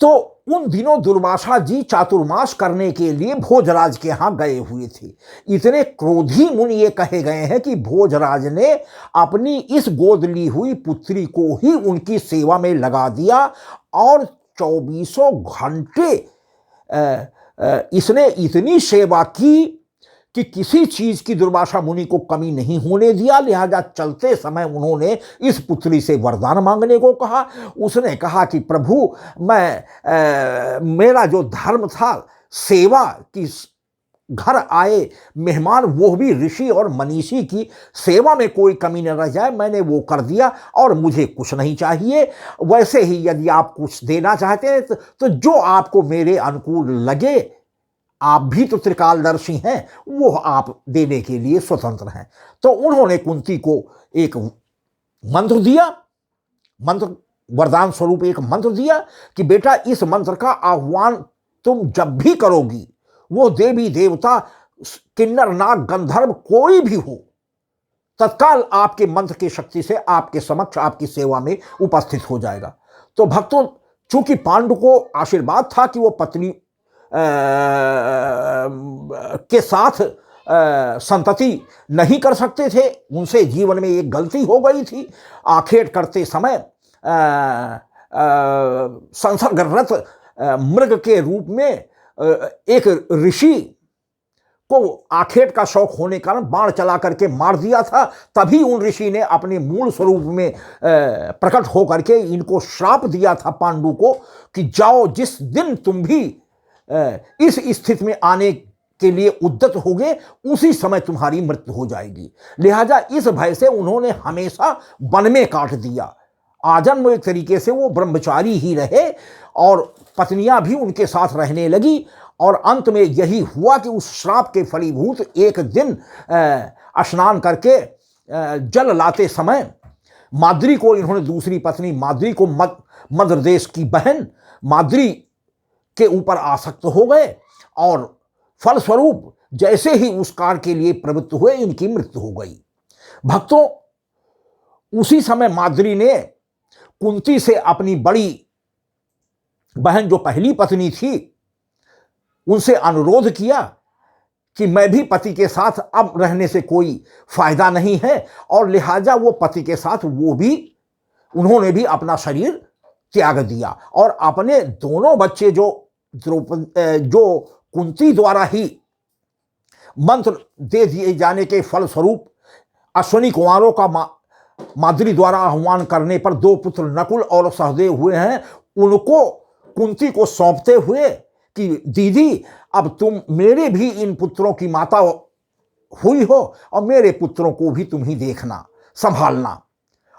तो उन दिनों दुर्वासा जी चातुर्मास करने के लिए भोजराज के यहां गए हुए थे। इतने क्रोधी मुनि ये कहे गए हैं कि भोजराज ने अपनी इस गोद ली हुई पुत्री को ही उनकी सेवा में लगा दिया और 24 घंटे इसने इतनी सेवा की कि किसी चीज की दुर्वासा मुनि को कमी नहीं होने दिया। लिहाजा चलते समय उन्होंने इस पुत्री से वरदान मांगने को कहा। उसने कहा कि प्रभु, मेरा जो धर्म था सेवा की, घर आए मेहमान वो भी ऋषि और मनीषी की सेवा में कोई कमी न रह जाए, मैंने वो कर दिया और मुझे कुछ नहीं चाहिए। वैसे ही यदि आप कुछ देना चाहते हैं तो जो आपको मेरे अनुकूल लगे, आप भी तो त्रिकालदर्शी हैं, वो आप देने के लिए स्वतंत्र हैं। तो उन्होंने कुंती को एक मंत्र दिया, मंत्र वरदान स्वरूप एक मंत्र दिया कि बेटा, इस मंत्र का आह्वान तुम जब भी करोगी, वो देवी देवता, किन्नर नाग गंधर्व कोई भी हो, तत्काल आपके मंत्र की शक्ति से आपके समक्ष, आपकी सेवा में उपस्थित हो जाएगा। तो भक्तों, चूंकि पांडु को आशीर्वाद था कि वो पत्नी के साथ संतति नहीं कर सकते थे, उनसे जीवन में एक गलती हो गई थी। आखेट करते समय संसर्गरत मृग के रूप में एक ऋषि को आखेट का शौक होने के कारण बाण चला करके मार दिया था। तभी उन ऋषि ने अपने मूल स्वरूप में प्रकट होकर के इनको श्राप दिया था पांडु को कि जाओ, जिस दिन तुम भी इस स्थिति में आने के लिए उद्यत होगे, उसी समय तुम्हारी मृत्यु हो जाएगी। लिहाजा इस भय से उन्होंने हमेशा वन में काट दिया। आजन्म एक तरीके से वो ब्रह्मचारी ही रहे और पत्नियां भी उनके साथ रहने लगी। और अंत में यही हुआ कि उस श्राप के फलीभूत एक दिन स्नान करके जल लाते समय माद्री को, इन्होंने दूसरी पत्नी माद्री को, मद्र देश की बहन माद्री के ऊपर आसक्त हो गए और फलस्वरूप जैसे ही उस कार्य के लिए प्रवृत्त हुए, इनकी मृत्यु हो गई। भक्तों, उसी समय माद्री ने कुंती से अपनी बड़ी बहन जो पहली पत्नी थी उनसे अनुरोध किया कि मैं भी पति के साथ अब रहने से कोई फायदा नहीं है, और लिहाजा वो पति के साथ उन्होंने भी अपना शरीर त्याग दिया और अपने दोनों बच्चे जो कुंती द्वारा ही मंत्र दे दिए जाने के फलस्वरूप अश्विनी कुमारों का माद्री द्वारा आह्वान करने पर दो पुत्र नकुल और सहदेव हुए हैं, उनको कुंती को सौंपते हुए कि दीदी अब तुम मेरे भी इन पुत्रों की माता हुई हो और मेरे पुत्रों को भी तुम ही देखना संभालना।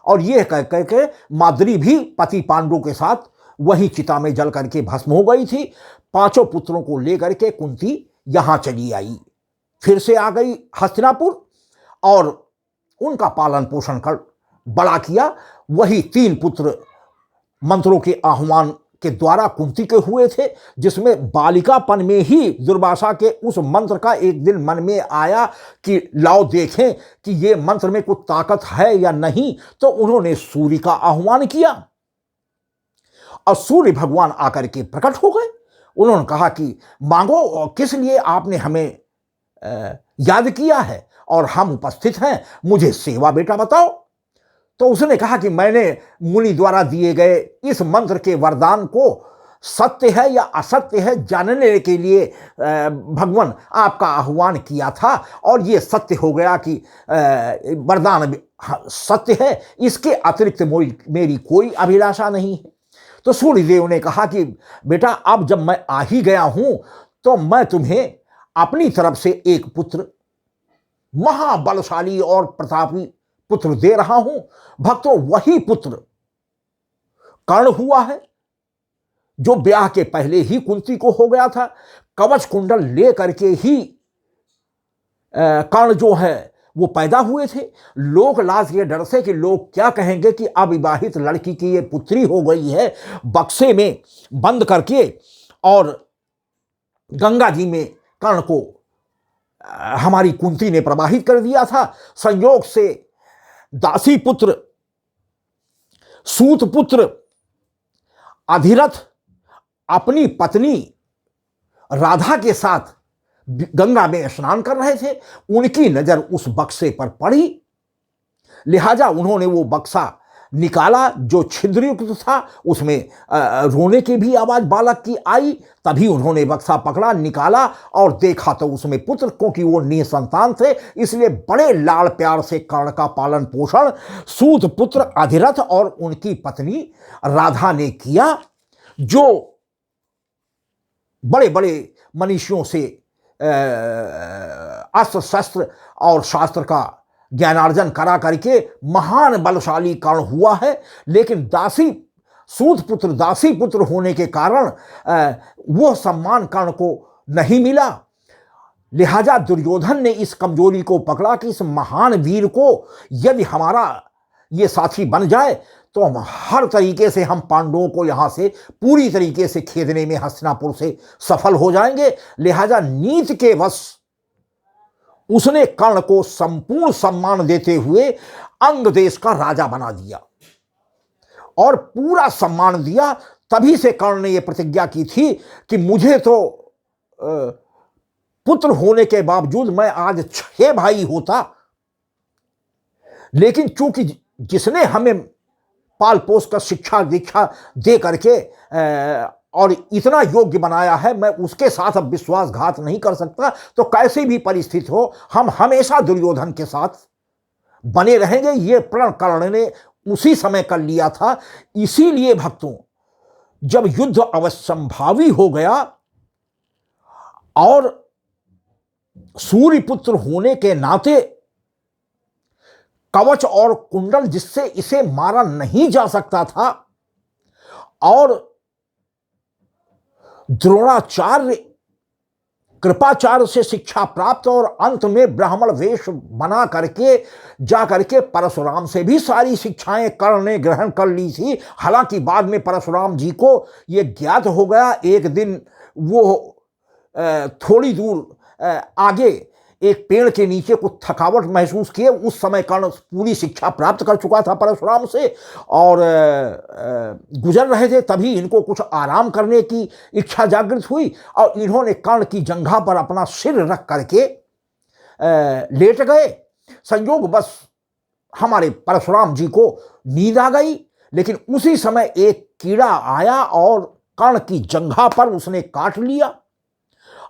और यह कह कह के माद्री भी पति पांडु के साथ वही चिता में जल करके भस्म हो गई थी। पांचों पुत्रों को लेकर के कुंती यहां चली आई, फिर से आ गई हस्तिनापुर और उनका पालन पोषण कर बड़ा किया। वही 3 पुत्र मंत्रों के आह्वान के द्वारा कुंती के हुए थे, जिसमें बालिकापन में ही दुर्वासा के उस मंत्र का एक दिन मन में आया कि लाओ देखें कि ये मंत्र में कुछ ताकत है या नहीं। तो उन्होंने सूर्य का आह्वान किया और सूर्य भगवान आकर के प्रकट हो गए। उन्होंने कहा कि मांगो, किस लिए आपने हमें याद किया है और हम उपस्थित हैं, मुझे सेवा बेटा बताओ। तो उसने कहा कि मैंने मुनि द्वारा दिए गए इस मंत्र के वरदान को सत्य है या असत्य है जानने के लिए भगवान आपका आह्वान किया था, और ये सत्य हो गया कि वरदान सत्य है, इसके अतिरिक्त मेरी कोई अभिलाषा नहीं है। तो सूर्यदेव ने कहा कि बेटा अब जब मैं आ ही गया हूं तो मैं तुम्हें अपनी तरफ से एक पुत्र, महाबलशाली और प्रतापी पुत्र दे रहा हूं। भक्तों, वही पुत्र कर्ण हुआ है जो ब्याह के पहले ही कुंती को हो गया था। कवच कुंडल ले करके ही कर्ण जो है वो पैदा हुए थे। लोक लाज के डर से कि लोग क्या कहेंगे कि अविवाहित लड़की की ये पुत्री हो गई है, बक्से में बंद करके और गंगा जी में कर्ण को हमारी कुंती ने प्रवाहित कर दिया था। संयोग से दासी पुत्र सूत पुत्र अधिरथ अपनी पत्नी राधा के साथ गंगा में स्नान कर रहे थे, उनकी नजर उस बक्से पर पड़ी, लिहाजा उन्होंने वो बक्सा निकाला जो छिद्रयुक्त था। उसमें रोने की भी आवाज बालक की आई। तभी उन्होंने बक्सा पकड़ा, निकाला और देखा तो उसमें पुत्र, क्योंकि वो निसंतान थे इसलिए बड़े लाड़ प्यार से कर्ण का पालन पोषण सूत पुत्र अधिरथ और उनकी पत्नी राधा ने किया, जो बड़े बड़े मनीषियों से अस्त्र शस्त्र और शास्त्र का ज्ञानार्जन करा करके महान बलशाली कर्ण हुआ है। लेकिन दासी सूत पुत्र दासी पुत्र होने के कारण वो सम्मान कर्ण को नहीं मिला। लिहाजा दुर्योधन ने इस कमजोरी को पकड़ा कि इस महान वीर को यदि हमारा ये साथी बन जाए तो हम हर तरीके से हम पांडवों को यहां से पूरी तरीके से खेदने में हस्तिनापुर से सफल हो जाएंगे। लिहाजा नीति के वश उसने कर्ण को संपूर्ण सम्मान देते हुए अंग देश का राजा बना दिया और पूरा सम्मान दिया। तभी से कर्ण ने यह प्रतिज्ञा की थी कि मुझे तो पुत्र होने के बावजूद मैं आज 6 भाई होता, लेकिन चूंकि जिसने हमें पाल पोस कर शिक्षा दीक्षा दे करके और इतना योग्य बनाया है, मैं उसके साथ अब विश्वासघात नहीं कर सकता। तो कैसी भी परिस्थिति हो हम हमेशा दुर्योधन के साथ बने रहेंगे। ये प्रण कर्ण ने उसी समय कर लिया था। इसीलिए भक्तों, जब युद्ध अवश्यंभावी हो गया और सूर्यपुत्र होने के नाते कवच और कुंडल जिससे इसे मारा नहीं जा सकता था और द्रोणाचार्य कृपाचार्य से शिक्षा प्राप्त और अंत में ब्राह्मण वेश बना करके जा करके परशुराम से भी सारी शिक्षाएं कर्ण ने ग्रहण कर ली थी। हालांकि बाद में परशुराम जी को यह ज्ञात हो गया, एक दिन वो थोड़ी दूर आगे एक पेड़ के नीचे कुछ थकावट महसूस किए। उस समय कर्ण पूरी शिक्षा प्राप्त कर चुका था परशुराम से और गुजर रहे थे। तभी इनको कुछ आराम करने की इच्छा जागृत हुई और इन्होंने कर्ण की जंघा पर अपना सिर रख करके लेट गए। संयोग बस हमारे परशुराम जी को नींद आ गई, लेकिन उसी समय एक कीड़ा आया और कर्ण की जंघा पर उसने काट लिया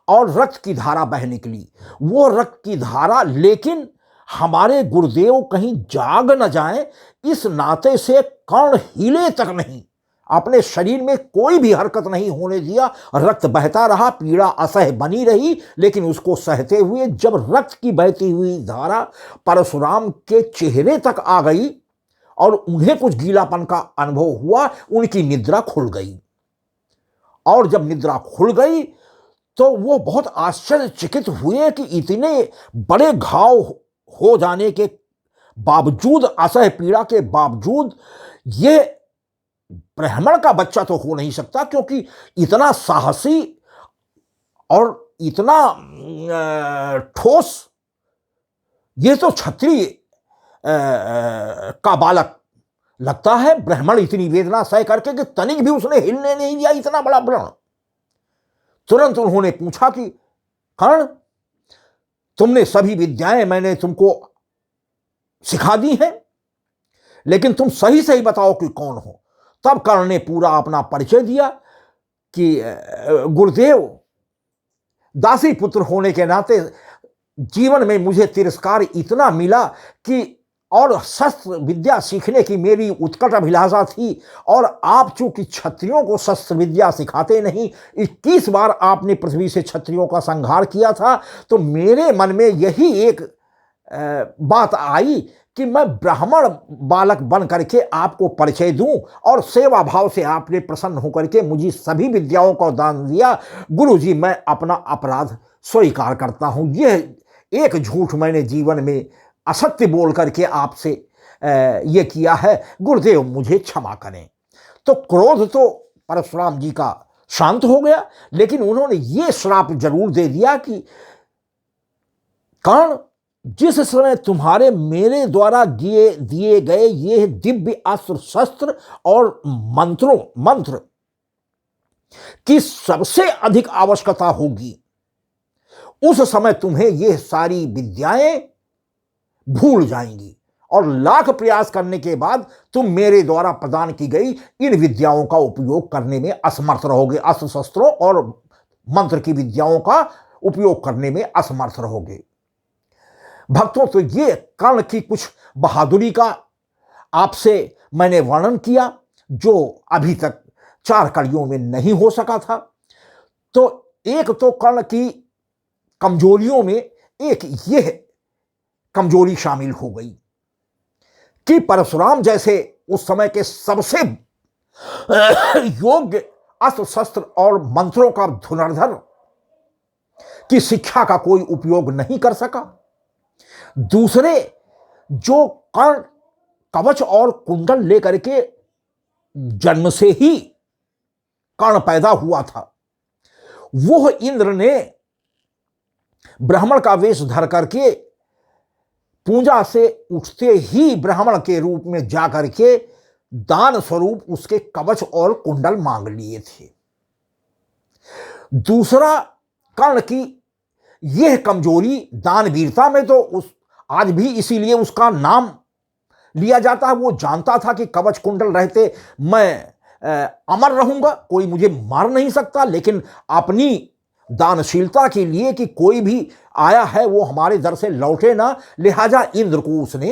और रक्त की धारा बह निकली। वो रक्त की धारा लेकिन हमारे गुरुदेव कहीं जाग न जाएं, इस नाते से कर्ण हिले तक नहीं, अपने शरीर में कोई भी हरकत नहीं होने दिया। रक्त बहता रहा, पीड़ा असह्य बनी रही, लेकिन उसको सहते हुए जब रक्त की बहती हुई धारा परशुराम के चेहरे तक आ गई और उन्हें कुछ गीलापन का अनुभव हुआ, उनकी निद्रा खुल गई। और जब निद्रा खुल गई तो वो बहुत आश्चर्यचकित हुए कि इतने बड़े घाव हो जाने के बावजूद, असह्य पीड़ा के बावजूद, ये ब्राह्मण का बच्चा तो हो नहीं सकता, क्योंकि इतना साहसी और इतना ठोस, ये तो क्षत्रिय का बालक लगता है। ब्राह्मण इतनी वेदना सह करके कि तनिक भी उसने हिलने नहीं दिया, इतना बड़ा व्रण। तुरंत उन्होंने पूछा कि कर्ण, तुमने सभी विद्याएं मैंने तुमको सिखा दी हैं, लेकिन तुम सही सही बताओ कि कौन हो। तब कर्ण ने पूरा अपना परिचय दिया कि गुरुदेव, दासी पुत्र होने के नाते जीवन में मुझे तिरस्कार इतना मिला कि, और शस्त्र विद्या सीखने की मेरी उत्कट अभिलाषा थी, और आप चूंकि क्षत्रियों को शस्त्र विद्या सिखाते नहीं, 21 बार आपने पृथ्वी से क्षत्रियों का संहार किया था, तो मेरे मन में यही एक बात आई कि मैं ब्राह्मण बालक बन करके आपको परिचय दूं, और सेवा भाव से आपने प्रसन्न होकर के मुझे सभी विद्याओं का दान दिया। गुरु जी, मैं अपना अपराध स्वीकार करता हूं। यह एक झूठ मैंने जीवन में असत्य बोल करके आपसे ये किया है, गुरुदेव मुझे क्षमा करें। तो क्रोध तो परशुराम जी का शांत हो गया, लेकिन उन्होंने ये श्राप जरूर दे दिया कि कर्ण, जिस समय तुम्हारे मेरे द्वारा दिए गए ये दिव्य अस्त्र शस्त्र और मंत्र की सबसे अधिक आवश्यकता होगी, उस समय तुम्हें ये सारी विद्याएं भूल जाएंगी, और लाख प्रयास करने के बाद तुम मेरे द्वारा प्रदान की गई इन विद्याओं का उपयोग करने में असमर्थ रहोगे। अस्त्र शस्त्रों और मंत्र की विद्याओं का उपयोग करने में असमर्थ रहोगे। भक्तों, तो ये कर्ण की कुछ बहादुरी का आपसे मैंने वर्णन किया, जो अभी तक 4 कड़ियों में नहीं हो सका था। तो एक तो कर्ण की कमजोरियों में एक यह कमजोरी शामिल हो गई कि परशुराम जैसे उस समय के सबसे योग्य अस्त्र शस्त्र और मंत्रों का धनुर्धर की शिक्षा का कोई उपयोग नहीं कर सका। दूसरे, जो कर्ण कवच और कुंडल लेकर के जन्म से ही कर्ण पैदा हुआ था, वो इंद्र ने ब्राह्मण का वेश धर करके पूजा से उठते ही ब्राह्मण के रूप में जाकर के दान स्वरूप उसके कवच और कुंडल मांग लिए थे। दूसरा, कर्ण की यह कमजोरी दानवीरता में तो आज भी इसीलिए उसका नाम लिया जाता है। वो जानता था कि कवच कुंडल रहते मैं अमर रहूंगा, कोई मुझे मार नहीं सकता, लेकिन अपनी दानशीलता के लिए कि कोई भी आया है वो हमारे दर से लौटे ना, लिहाजा इंद्र को उसने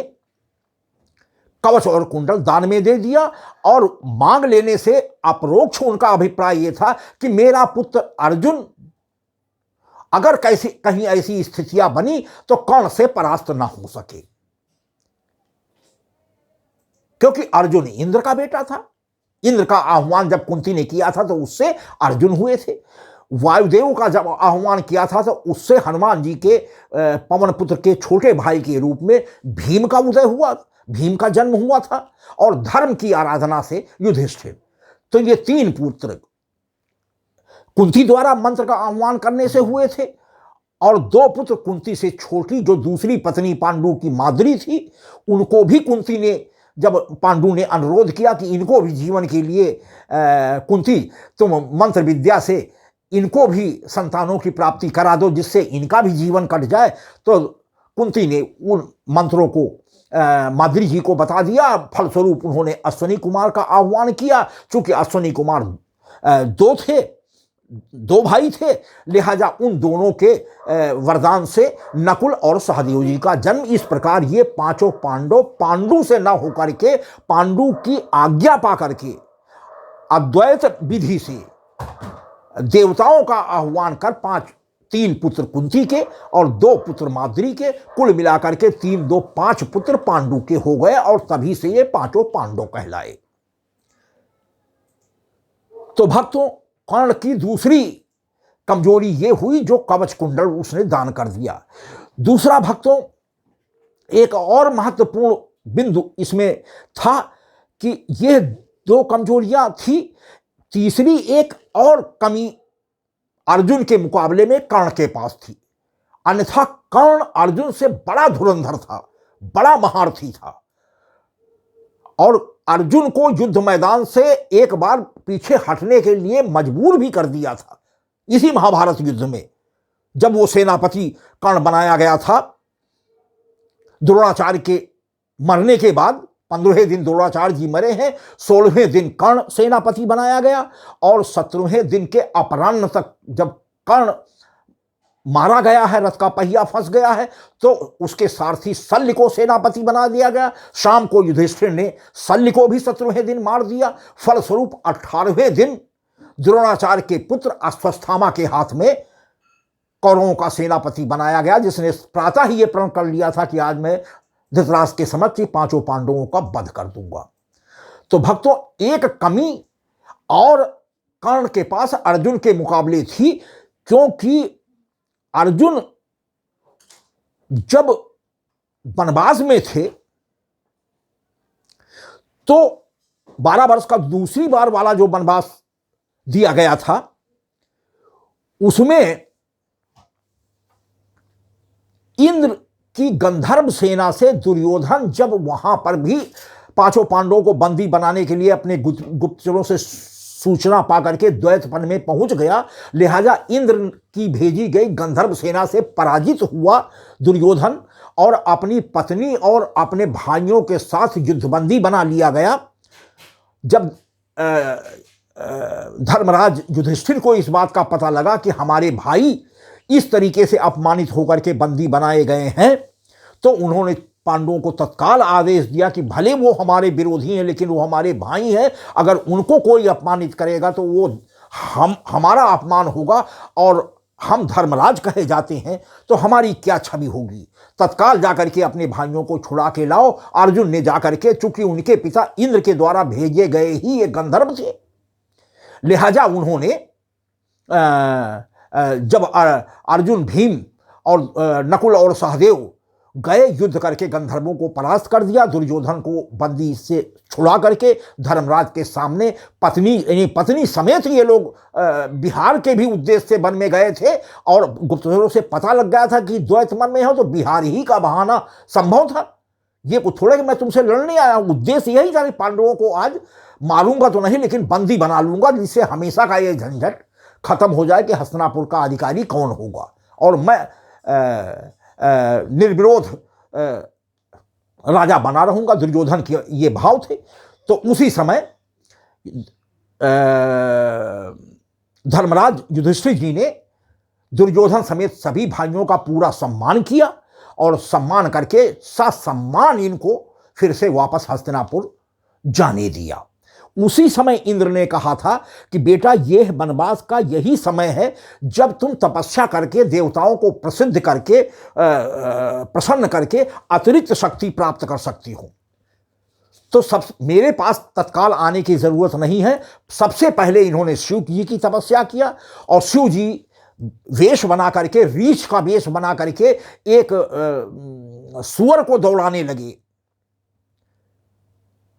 कवच और कुंडल दान में दे दिया। और मांग लेने से अपरोक्ष उनका अभिप्राय यह था कि मेरा पुत्र अर्जुन अगर कहीं ऐसी स्थितियां बनी तो कर्ण से परास्त ना हो सके, क्योंकि अर्जुन इंद्र का बेटा था। इंद्र का आह्वान जब कुंती ने किया था तो उससे अर्जुन हुए थे। वायुदेव का जब आह्वान किया था तो उससे हनुमान जी के पवन पुत्र के छोटे भाई के रूप में भीम का उदय हुआ, भीम का जन्म हुआ था, और धर्म की आराधना से युधिष्ठिर। तो ये 3 पुत्र कुंती द्वारा मंत्र का आह्वान करने से हुए थे, और 2 पुत्र कुंती से छोटी जो दूसरी पत्नी पांडु की माद्री थी, उनको भी कुंती ने, जब पांडु ने अनुरोध किया कि इनको भी जीवन के लिए कुंती तुम मंत्र विद्या से इनको भी संतानों की प्राप्ति करा दो जिससे इनका भी जीवन कट जाए, तो कुंती ने उन मंत्रों को माद्री जी को बता दिया। फलस्वरूप उन्होंने अश्विनी कुमार का आह्वान किया। चूंकि अश्विनी कुमार 2 थे, दो भाई थे, लिहाजा उन दोनों के वरदान से नकुल और सहदेव जी का जन्म। इस प्रकार ये पांचों पांडव पांडु से न होकर के पांडु की आज्ञा पा करके अद्वैत विधि से देवताओं का आह्वान कर तीन पुत्र कुंती के और 2 पुत्र माद्री के, कुल मिलाकर के 3 2 5 पुत्र पांडु के हो गए और तभी से ये पांचों पांडव कहलाए। तो भक्तों, कर्ण की दूसरी कमजोरी ये हुई जो कवच कुंडल उसने दान कर दिया। दूसरा भक्तों, एक और महत्वपूर्ण बिंदु इसमें था कि ये 2 कमजोरियां थी। तीसरी एक और कमी अर्जुन के मुकाबले में कर्ण के पास थी। अन्यथा कर्ण अर्जुन से बड़ा धुरंधर था, बड़ा महारथी था और अर्जुन को युद्ध मैदान से एक बार पीछे हटने के लिए मजबूर भी कर दिया था। इसी महाभारत युद्ध में जब वो सेनापति कर्ण बनाया गया था, द्रोणाचार्य के मरने के बाद 15वें दिन द्रोणाचार्य जी मरे हैं, 16वें दिन कर्ण सेनापति बनाया गया और 17वें दिन के अपराह्न तक जब कर्ण मारा गया है, रथ का पहिया फंस गया है, तो उसके सारथी शल्य को सेनापति बना दिया गया। शाम को युधिष्ठिर ने शल्य को भी 17वें दिन मार दिया। फलस्वरूप 18वें दिन द्रोणाचार्य के पुत्र अश्वत्थामा के हाथ में कौरवों का सेनापति बनाया गया, जिसने प्रातः ही यह प्रण कर लिया था कि आज मैं धृतराष्ट्र के समक्ष पांचों पांडवों का वध कर दूंगा। तो भक्तों, एक कमी और कर्ण के पास अर्जुन के मुकाबले थी, क्योंकि अर्जुन जब वनवास में थे तो 12 वर्ष का दूसरी बार वाला जो वनवास दिया गया था, उसमें इंद्र की गंधर्व सेना से दुर्योधन जब वहां पर भी पांचों पांडवों को बंदी बनाने के लिए अपने गुप्तचरों से सूचना पाकर के द्वैतपन में पहुंच गया, लिहाजा इंद्र की भेजी गई गंधर्व सेना से पराजित हुआ दुर्योधन और अपनी पत्नी और अपने भाइयों के साथ युद्धबंदी बना लिया गया। जब धर्मराज युधिष्ठिर को इस बात का पता लगा कि हमारे भाई इस तरीके से अपमानित होकर के बंदी बनाए गए हैं, तो उन्होंने पांडवों को तत्काल आदेश दिया कि भले वो हमारे विरोधी हैं लेकिन वो हमारे भाई हैं, अगर उनको कोई अपमानित करेगा तो वो हमारा अपमान होगा और हम धर्मराज कहे जाते हैं तो हमारी क्या छवि होगी। तत्काल जाकर के अपने भाइयों को छुड़ा के लाओ। अर्जुन ने जाकर के, चूंकि उनके पिता इंद्र के द्वारा भेजे गए ही एक गंधर्व थे, लिहाजा उन्होंने जब अर्जुन, भीम और नकुल और सहदेव गए, युद्ध करके गंधर्वों को परास्त कर दिया। दुर्योधन को बंदी से छुड़ा करके धर्मराज के सामने पत्नी समेत ये लोग बिहार के भी उद्देश्य से वन में गए थे और गुप्तचरों से पता लग गया था कि द्वैत मन में हो तो बिहार ही का बहाना संभव था। ये कुछ थोड़े कि मैं तुमसे लड़ने आया हूं, उद्देश्य यही था कि पांडवों को आज मारूंगा तो नहीं लेकिन बंदी बना लूंगा, जिससे हमेशा का ये झंझट खत्म हो जाए कि हस्तिनापुर का अधिकारी कौन होगा और मैं निर्विरोध राजा बना रहूंगा। दुर्योधन के ये भाव थे। तो उसी समय धर्मराज युधिष्ठिर जी ने दुर्योधन समेत सभी भाइयों का पूरा सम्मान किया और सम्मान करके ससम्मान इनको फिर से वापस हस्तिनापुर जाने दिया। उसी समय इंद्र ने कहा था कि बेटा, यह वनवास का यही समय है जब तुम तपस्या करके देवताओं को प्रसिद्ध करके प्रसन्न करके अतिरिक्त शक्ति प्राप्त कर सकती हो। तो मेरे पास तत्काल आने की जरूरत नहीं है। सबसे पहले इन्होंने शिव जी की तपस्या किया और शिव जी वेश बना करके, रीछ का वेश बना करके एक सूअर को दौड़ाने लगे।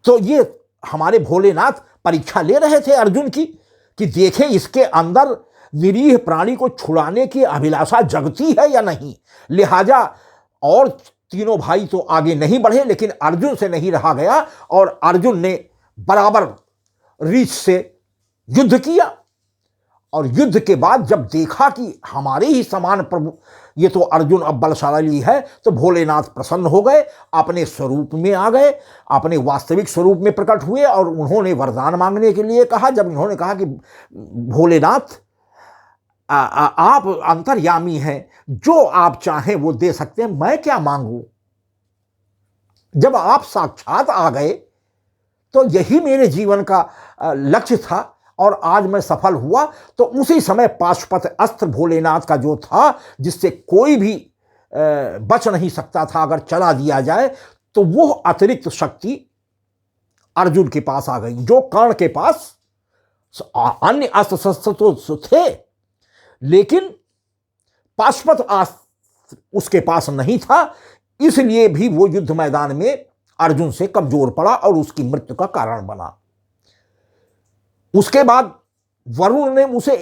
तो ये हमारे भोलेनाथ परीक्षा ले रहे थे अर्जुन की कि देखें इसके अंदर निरीह प्राणी को छुड़ाने की अभिलाषा जगती है या नहीं। लिहाजा और तीनों भाई तो आगे नहीं बढ़े, लेकिन अर्जुन से नहीं रहा गया और अर्जुन ने बराबर रीछ से युद्ध किया। और युद्ध के बाद जब देखा कि हमारे ही समान प्रभु, ये तो अर्जुन अब बलशाली है, तो भोलेनाथ प्रसन्न हो गए, अपने स्वरूप में आ गए, अपने वास्तविक स्वरूप में प्रकट हुए और उन्होंने वरदान मांगने के लिए कहा। जब इन्होंने कहा कि भोलेनाथ आप अंतर्यामी हैं, जो आप चाहें वो दे सकते हैं, मैं क्या मांगू। जब आप साक्षात आ गए तो यही मेरे जीवन का लक्ष्य था और आज मैं सफल हुआ। तो उसी समय पाशुपत अस्त्र भोलेनाथ का जो था, जिससे कोई भी बच नहीं सकता था, अगर चला दिया जाए, तो वो अतिरिक्त शक्ति अर्जुन के पास आ गई, जो कर्ण के पास अन्य अस्त्र शस्त्र तो थे, लेकिन पाशुपत अस्त्र उसके पास नहीं था। इसलिए भी वो युद्ध मैदान में अर्जुन से कमजोर पड़ा और उसकी मृत्यु का कारण बना। उसके बाद वरुण ने उसे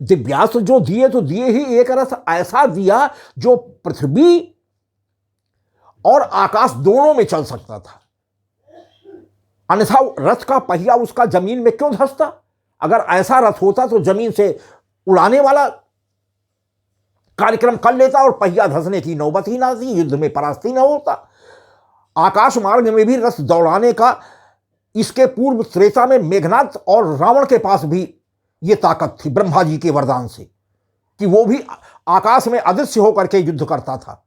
दिव्यास्त्र जो दिए तो दिए ही, एक रथ ऐसा दिया जो पृथ्वी और आकाश दोनों में चल सकता था। अन्यथा रथ का पहिया उसका जमीन में क्यों धंसता। अगर ऐसा रथ होता तो जमीन से उड़ाने वाला कार्यक्रम कर लेता और पहिया धंसने की नौबत ही ना थी, युद्ध में परास्त ही ना होता। आकाश मार्ग में भी रथ दौड़ाने का इसके पूर्व त्रेता में मेघनाथ और रावण के पास भी ये ताकत थी, ब्रह्मा जी के वरदान से, कि वो भी आकाश में अदृश्य होकर के युद्ध करता था,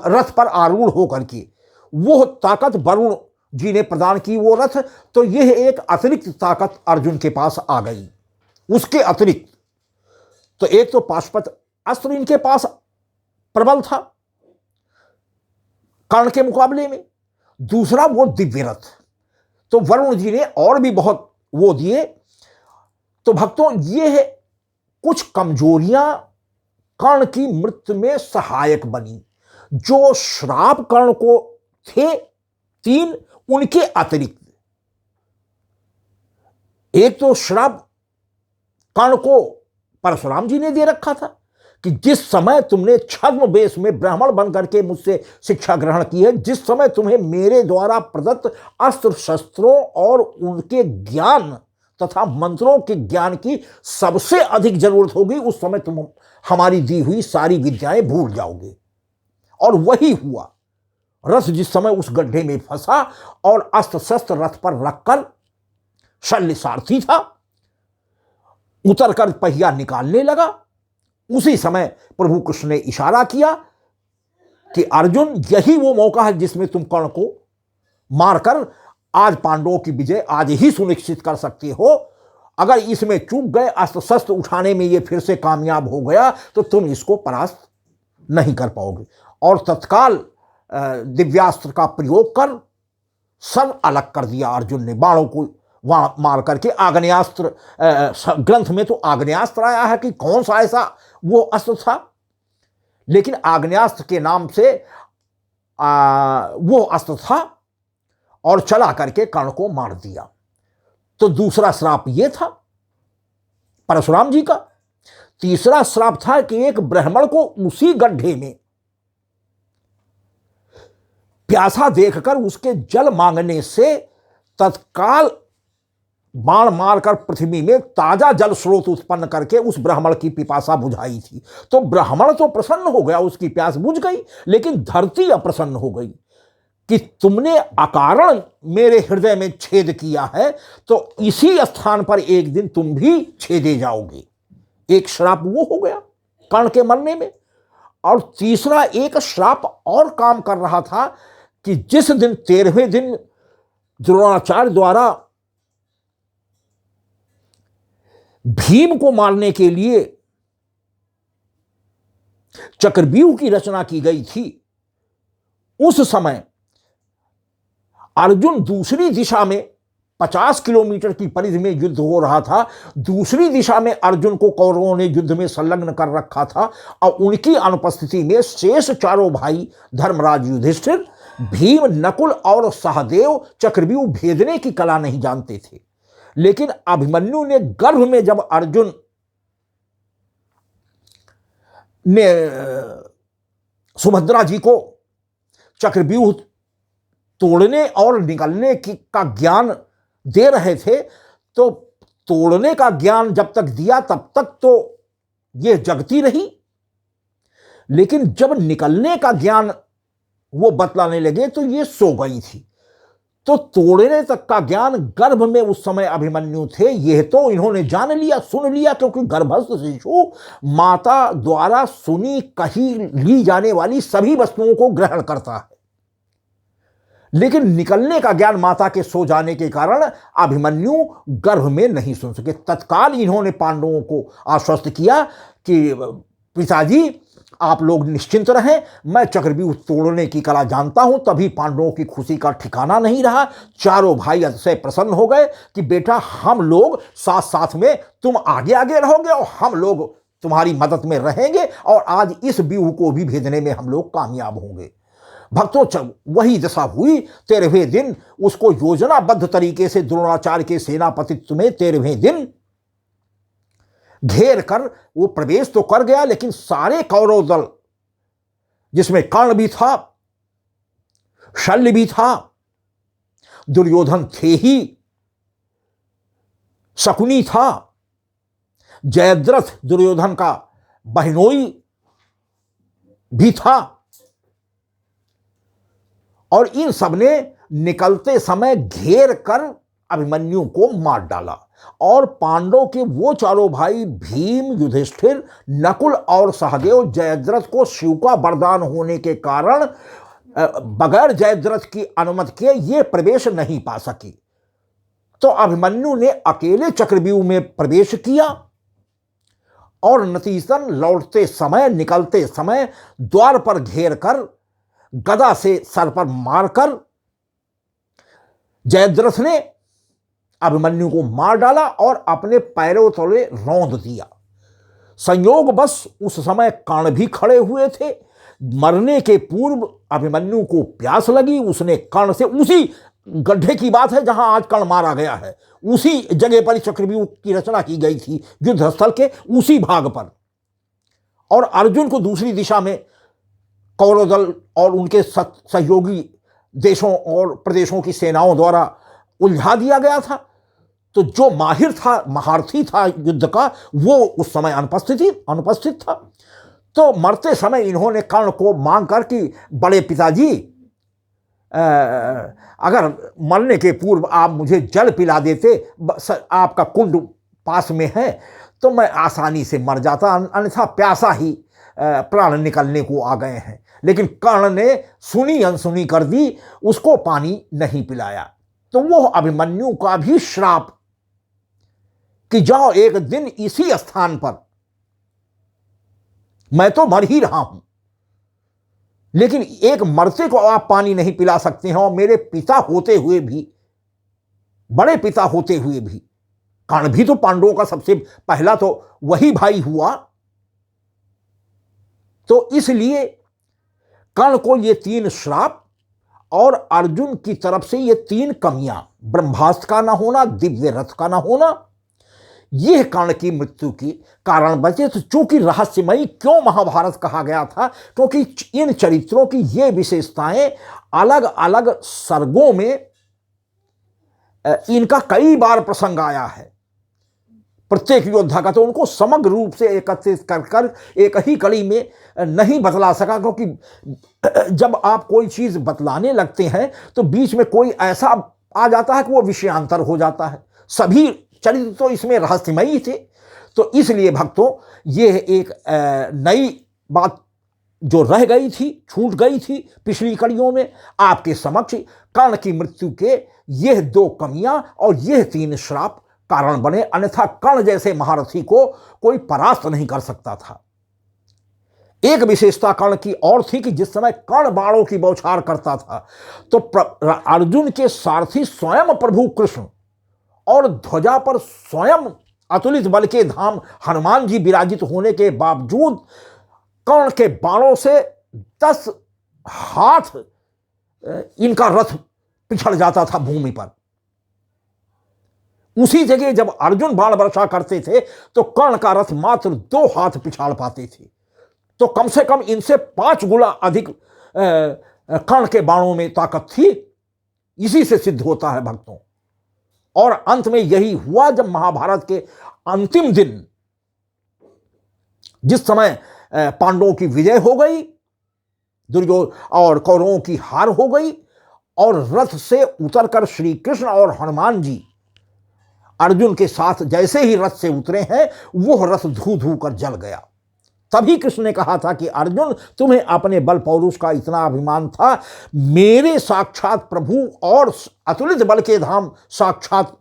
रथ पर आरूढ़ होकर के। वो ताकत वरुण जी ने प्रदान की, वो रथ। तो यह एक अतिरिक्त ताकत अर्जुन के पास आ गई। उसके अतिरिक्त तो एक तो पाशुपत अस्त्र इनके पास प्रबल था कर्ण के मुकाबले में, दूसरा वो दिव्य रथ। तो वरुण जी ने और भी बहुत वो दिए। तो भक्तों, ये है कुछ कमजोरियां कर्ण की मृत्यु में सहायक बनी। जो श्राप कर्ण को थे 3, उनके अतिरिक्त एक तो श्राप कर्ण को परशुराम जी ने दे रखा था कि जिस समय तुमने छद्म वेश में ब्राह्मण बनकर के मुझसे शिक्षा ग्रहण की है, जिस समय तुम्हें मेरे द्वारा प्रदत्त अस्त्र शस्त्रों और उनके ज्ञान तथा मंत्रों के ज्ञान की सबसे अधिक जरूरत होगी, उस समय तुम हमारी दी हुई सारी विद्याएं भूल जाओगे। और वही हुआ। रथ जिस समय उस गड्ढे में फंसा और अस्त्र शस्त्र रथ पर रखकर शल्य सारथी था, उतरकर पहिया निकालने लगा, उसी समय प्रभु कृष्ण ने इशारा किया कि अर्जुन, यही वो मौका है जिसमें तुम कर्ण को मारकर आज पांडवों की विजय आज ही सुनिश्चित कर सकते हो। अगर इसमें चूक गए, अस्त्र शस्त्र उठाने में ये फिर से कामयाब हो गया, तो तुम इसको परास्त नहीं कर पाओगे। और तत्काल दिव्यास्त्र का प्रयोग कर सब अलग कर दिया अर्जुन ने, बाणों को वहां मार करके। आग्नेयास्त्र, ग्रंथ में तो आग्नेयास्त्र आया है कि कौन सा ऐसा वो अस्त्र था, लेकिन आग्नेयास्त्र के नाम से वो अस्त्र था और चला करके कर्ण को मार दिया। तो दूसरा श्राप ये था परशुराम जी का। तीसरा श्राप था कि एक ब्राह्मण को उसी गड्ढे में प्यासा देखकर उसके जल मांगने से तत्काल बाण मारकर पृथ्वी में ताजा जल स्रोत उत्पन्न करके उस ब्राह्मण की पिपासा बुझाई थी। तो ब्राह्मण तो प्रसन्न हो गया, उसकी प्यास बुझ गई, लेकिन धरती अप्रसन्न हो गई कि तुमने अकारण मेरे हृदय में छेद किया है, तो इसी स्थान पर एक दिन तुम भी छेदे जाओगे। एक श्राप वो हो गया कर्ण के मरने में। और तीसरा एक श्राप और काम कर रहा था कि जिस दिन 13वें दिन द्रोणाचार्य द्वारा भीम को मारने के लिए चक्रव्यूह की रचना की गई थी, उस समय अर्जुन दूसरी दिशा में 50 किलोमीटर की परिधि में युद्ध हो रहा था। दूसरी दिशा में अर्जुन को कौरवों ने युद्ध में संलग्न कर रखा था और उनकी अनुपस्थिति में शेष चारों भाई धर्मराज, युधिष्ठिर, भीम, नकुल और सहदेव चक्रव्यूह भेदने की कला नहीं जानते थे। लेकिन अभिमन्यु ने गर्भ में जब अर्जुन ने सुभद्रा जी को चक्रव्यूह तोड़ने और निकलने का ज्ञान दे रहे थे, तो तोड़ने का ज्ञान जब तक दिया तब तक तो ये जगती रही, लेकिन जब निकलने का ज्ञान वो बतलाने लगे तो ये सो गई थी। तो तोड़ने तक का ज्ञान गर्भ में उस समय अभिमन्यु थे, यह तो इन्होंने जान लिया, सुन लिया, क्योंकि गर्भस्थ शिशु माता द्वारा सुनी कही ली जाने वाली सभी वस्तुओं को ग्रहण करता है। लेकिन निकलने का ज्ञान माता के सो जाने के कारण अभिमन्यु गर्भ में नहीं सुन सके। तत्काल इन्होंने पांडवों को आश्वस्त किया कि पिताजी आप लोग निश्चिंत रहें, मैं चक्रव्यूह तोड़ने की कला जानता हूं। तभी पांडवों की खुशी का ठिकाना नहीं रहा। चारों भाई अतिशय प्रसन्न हो गए कि बेटा हम लोग साथ साथ में, तुम आगे आगे रहोगे और हम लोग तुम्हारी मदद में रहेंगे और आज इस व्यूह को भी भेजने में हम लोग कामयाब होंगे। भक्तों, वही दशा हुई। 13वें दिन उसको योजनाबद्ध तरीके से द्रोणाचार्य के सेनापतित्व में 13वें दिन घेर कर वो प्रवेश तो कर गया, लेकिन सारे कौरव दल, जिसमें कर्ण भी था, शल्य भी था, दुर्योधन थे ही, शकुनी था, जयद्रथ दुर्योधन का बहनोई भी था, और इन सबने निकलते समय घेर कर अभिमन्यु को मार डाला। और पांडव के वो चारों भाई भीम, युधिष्ठिर, नकुल और सहदेव जयद्रथ को शिव का वरदान होने के कारण बगैर जयद्रथ की अनुमति के ये प्रवेश नहीं पा सकी। तो अभिमन्यु ने अकेले चक्रव्यूह में प्रवेश किया और नतीजतन लौटते समय, निकलते समय द्वार पर घेर कर गदा से सर पर मारकर जयद्रथ ने अभिमन्यु को मार डाला और अपने पैरों तले रौंद दिया। संयोग बस उस समय कर्ण भी खड़े हुए थे। मरने के पूर्व अभिमन्यु को प्यास लगी। उसने कर्ण से, उसी गड्ढे की बात है जहां आज कर्ण मारा गया है, उसी जगह पर चक्रव्यूह की रचना की गई थी, युद्ध स्थल के उसी भाग पर। और अर्जुन को दूसरी दिशा में कौरव दल और उनके सहयोगी देशों और प्रदेशों की सेनाओं द्वारा उलझा दिया गया था। तो जो माहिर था, महारथी था युद्ध का, वो उस समय अनुपस्थित था। तो मरते समय इन्होंने कर्ण को मांग कर कि बड़े पिताजी, अगर मरने के पूर्व आप मुझे जल पिला देते, आपका कुंड पास में है, तो मैं आसानी से मर जाता, अन्यथा प्यासा ही प्राण निकलने को आ गए हैं। लेकिन कर्ण ने सुनी अनसुनी कर दी, उसको पानी नहीं पिलाया। तो वो अभिमन्यु का भी श्राप कि जाओ एक दिन इसी स्थान पर, मैं तो मर ही रहा हूं, लेकिन एक मरते को आप पानी नहीं पिला सकते हैं। और मेरे पिता होते हुए भी, बड़े पिता होते हुए भी, कर्ण भी तो पांडवों का सबसे पहला तो वही भाई हुआ। तो इसलिए कर्ण को ये 3 श्राप और अर्जुन की तरफ से ये 3 कमियां, ब्रह्मास्त्र का ना होना, दिव्य रथ का ना होना, यह कर्ण की मृत्यु की कारण बचे। तो चूंकि रहस्यमयी क्यों महाभारत कहा गया था, क्योंकि इन चरित्रों की ये विशेषताएं अलग अलग सर्गों में इनका कई बार प्रसंग आया है। प्रत्येक योद्धा का तो उनको समग्र रूप से एकत्रित कर एक ही कड़ी में नहीं बतला सका, क्योंकि जब आप कोई चीज बतलाने लगते हैं तो बीच में कोई ऐसा आ जाता है कि वो विषयांतर हो जाता है। सभी चरित्र तो इसमें रहस्यमयी थे। तो इसलिए भक्तों, ये एक नई बात जो रह गई थी, छूट गई थी पिछली कड़ियों में, आपके समक्ष कर्ण की मृत्यु के यह 2 कमियां और यह 3 श्राप कारण बने। अन्यथा कर्ण जैसे महारथी को कोई परास्त नहीं कर सकता था। एक विशेषता कर्ण की और थी कि जिस समय कर्ण बाणों की बौछार करता था तो अर्जुन के सारथी स्वयं प्रभु कृष्ण और ध्वजा पर स्वयं अतुलित बल के धाम हनुमान जी विराजित होने के बावजूद कर्ण के बाणों से 10 हाथ इनका रथ पिछड़ जाता था भूमि पर। उसी जगह जब अर्जुन बाण वर्षा करते थे तो कर्ण का रथ मात्र 2 हाथ पिछाड़ पाते थे। तो कम से कम इनसे 5 गुना अधिक कर्ण के बाणों में ताकत थी। इसी से सिद्ध होता है भक्तों। और अंत में यही हुआ जब महाभारत के अंतिम दिन, जिस समय पांडवों की विजय हो गई, दुर्योधन और कौरवों की हार हो गई, और रथ से उतरकर श्री कृष्ण और हनुमान जी अर्जुन के साथ जैसे ही रथ से उतरे हैं, वो रथ धू धू कर जल गया। तभी कृष्ण ने कहा था कि अर्जुन, तुम्हें अपने बल पौरुष का इतना अभिमान था, मेरे साक्षात प्रभु और अतुलित बल के धाम साक्षात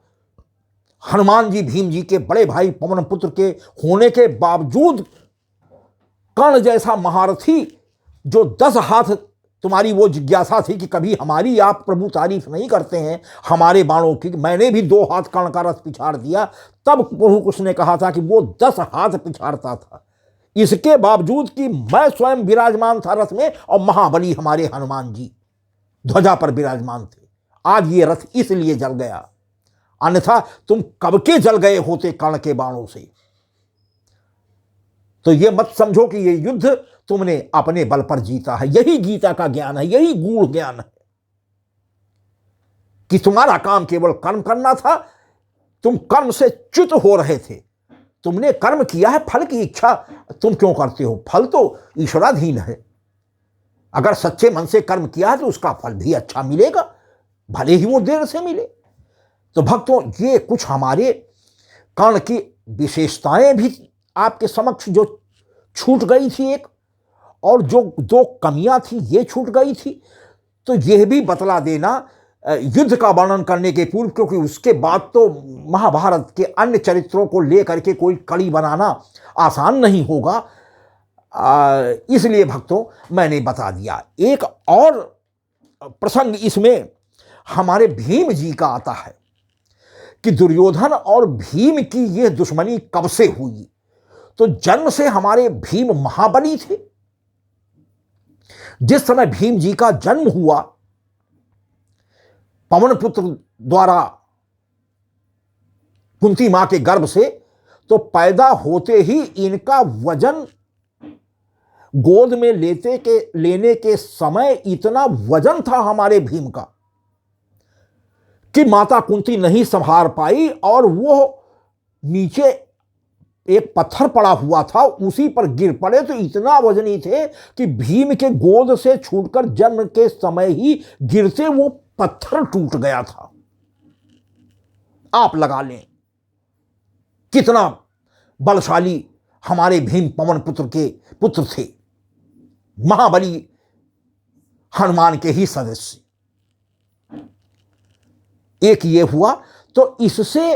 हनुमान जी, भीम जी के बड़े भाई पवन पुत्र के होने के बावजूद कर्ण जैसा महारथी, जो 10 हाथ, तुम्हारी वो जिज्ञासा थी कि कभी हमारी आप प्रभु तारीफ नहीं करते हैं हमारे बाणों की, मैंने भी 2 हाथ कर्ण का रथ पिछाड़ दिया। तब प्रभु कृष्ण ने कहा था कि वो 10 हाथ पिछाड़ता था, इसके बावजूद कि मैं स्वयं विराजमान था रथ में और महाबली हमारे हनुमान जी ध्वजा पर विराजमान थे। आज ये रथ इसलिए जल गया, अन्यथा तुम कब के जल गए होते कर्ण के बाणों से। तो ये मत समझो कि ये युद्ध तुमने अपने बल पर जीता है। यही गीता का ज्ञान है, यही गूढ़ ज्ञान है कि तुम्हारा काम केवल कर्म करना था, तुम कर्म से च्युत हो रहे थे। तुमने कर्म किया है, फल की इच्छा तुम क्यों करते हो? फल तो ईश्वराधीन है। अगर सच्चे मन से कर्म किया है तो उसका फल भी अच्छा मिलेगा, भले ही वो देर से मिले। तो भक्तों, ये कुछ हमारे कर्ण की विशेषताएं भी आपके समक्ष जो छूट गई थी एक, और जो 2 कमियां थी ये छूट गई थी। तो यह भी बतला देना युद्ध का वर्णन करने के पूर्व, क्योंकि उसके बाद तो महाभारत के अन्य चरित्रों को लेकर के कोई कड़ी बनाना आसान नहीं होगा, इसलिए भक्तों मैंने बता दिया। एक और प्रसंग इसमें हमारे भीम जी का आता है कि दुर्योधन और भीम की यह दुश्मनी कब से हुई। तो जन्म से हमारे भीम महाबली थे। जिस समय भीम जी का जन्म हुआ पवन पुत्र द्वारा कुंती मां के गर्भ से, तो पैदा होते ही इनका वजन गोद में लेने के समय इतना वजन था हमारे भीम का कि माता कुंती नहीं संभाल पाई, और वो नीचे एक पत्थर पड़ा हुआ था उसी पर गिर पड़े। तो इतना वजनी थे कि भीम के गोद से छूटकर जन्म के समय ही गिरते वो पत्थर टूट गया था। आप लगा लें कितना बलशाली हमारे भीम पवन पुत्र के पुत्र थे, महाबली हनुमान के ही सदस्य। एक ये हुआ। तो इससे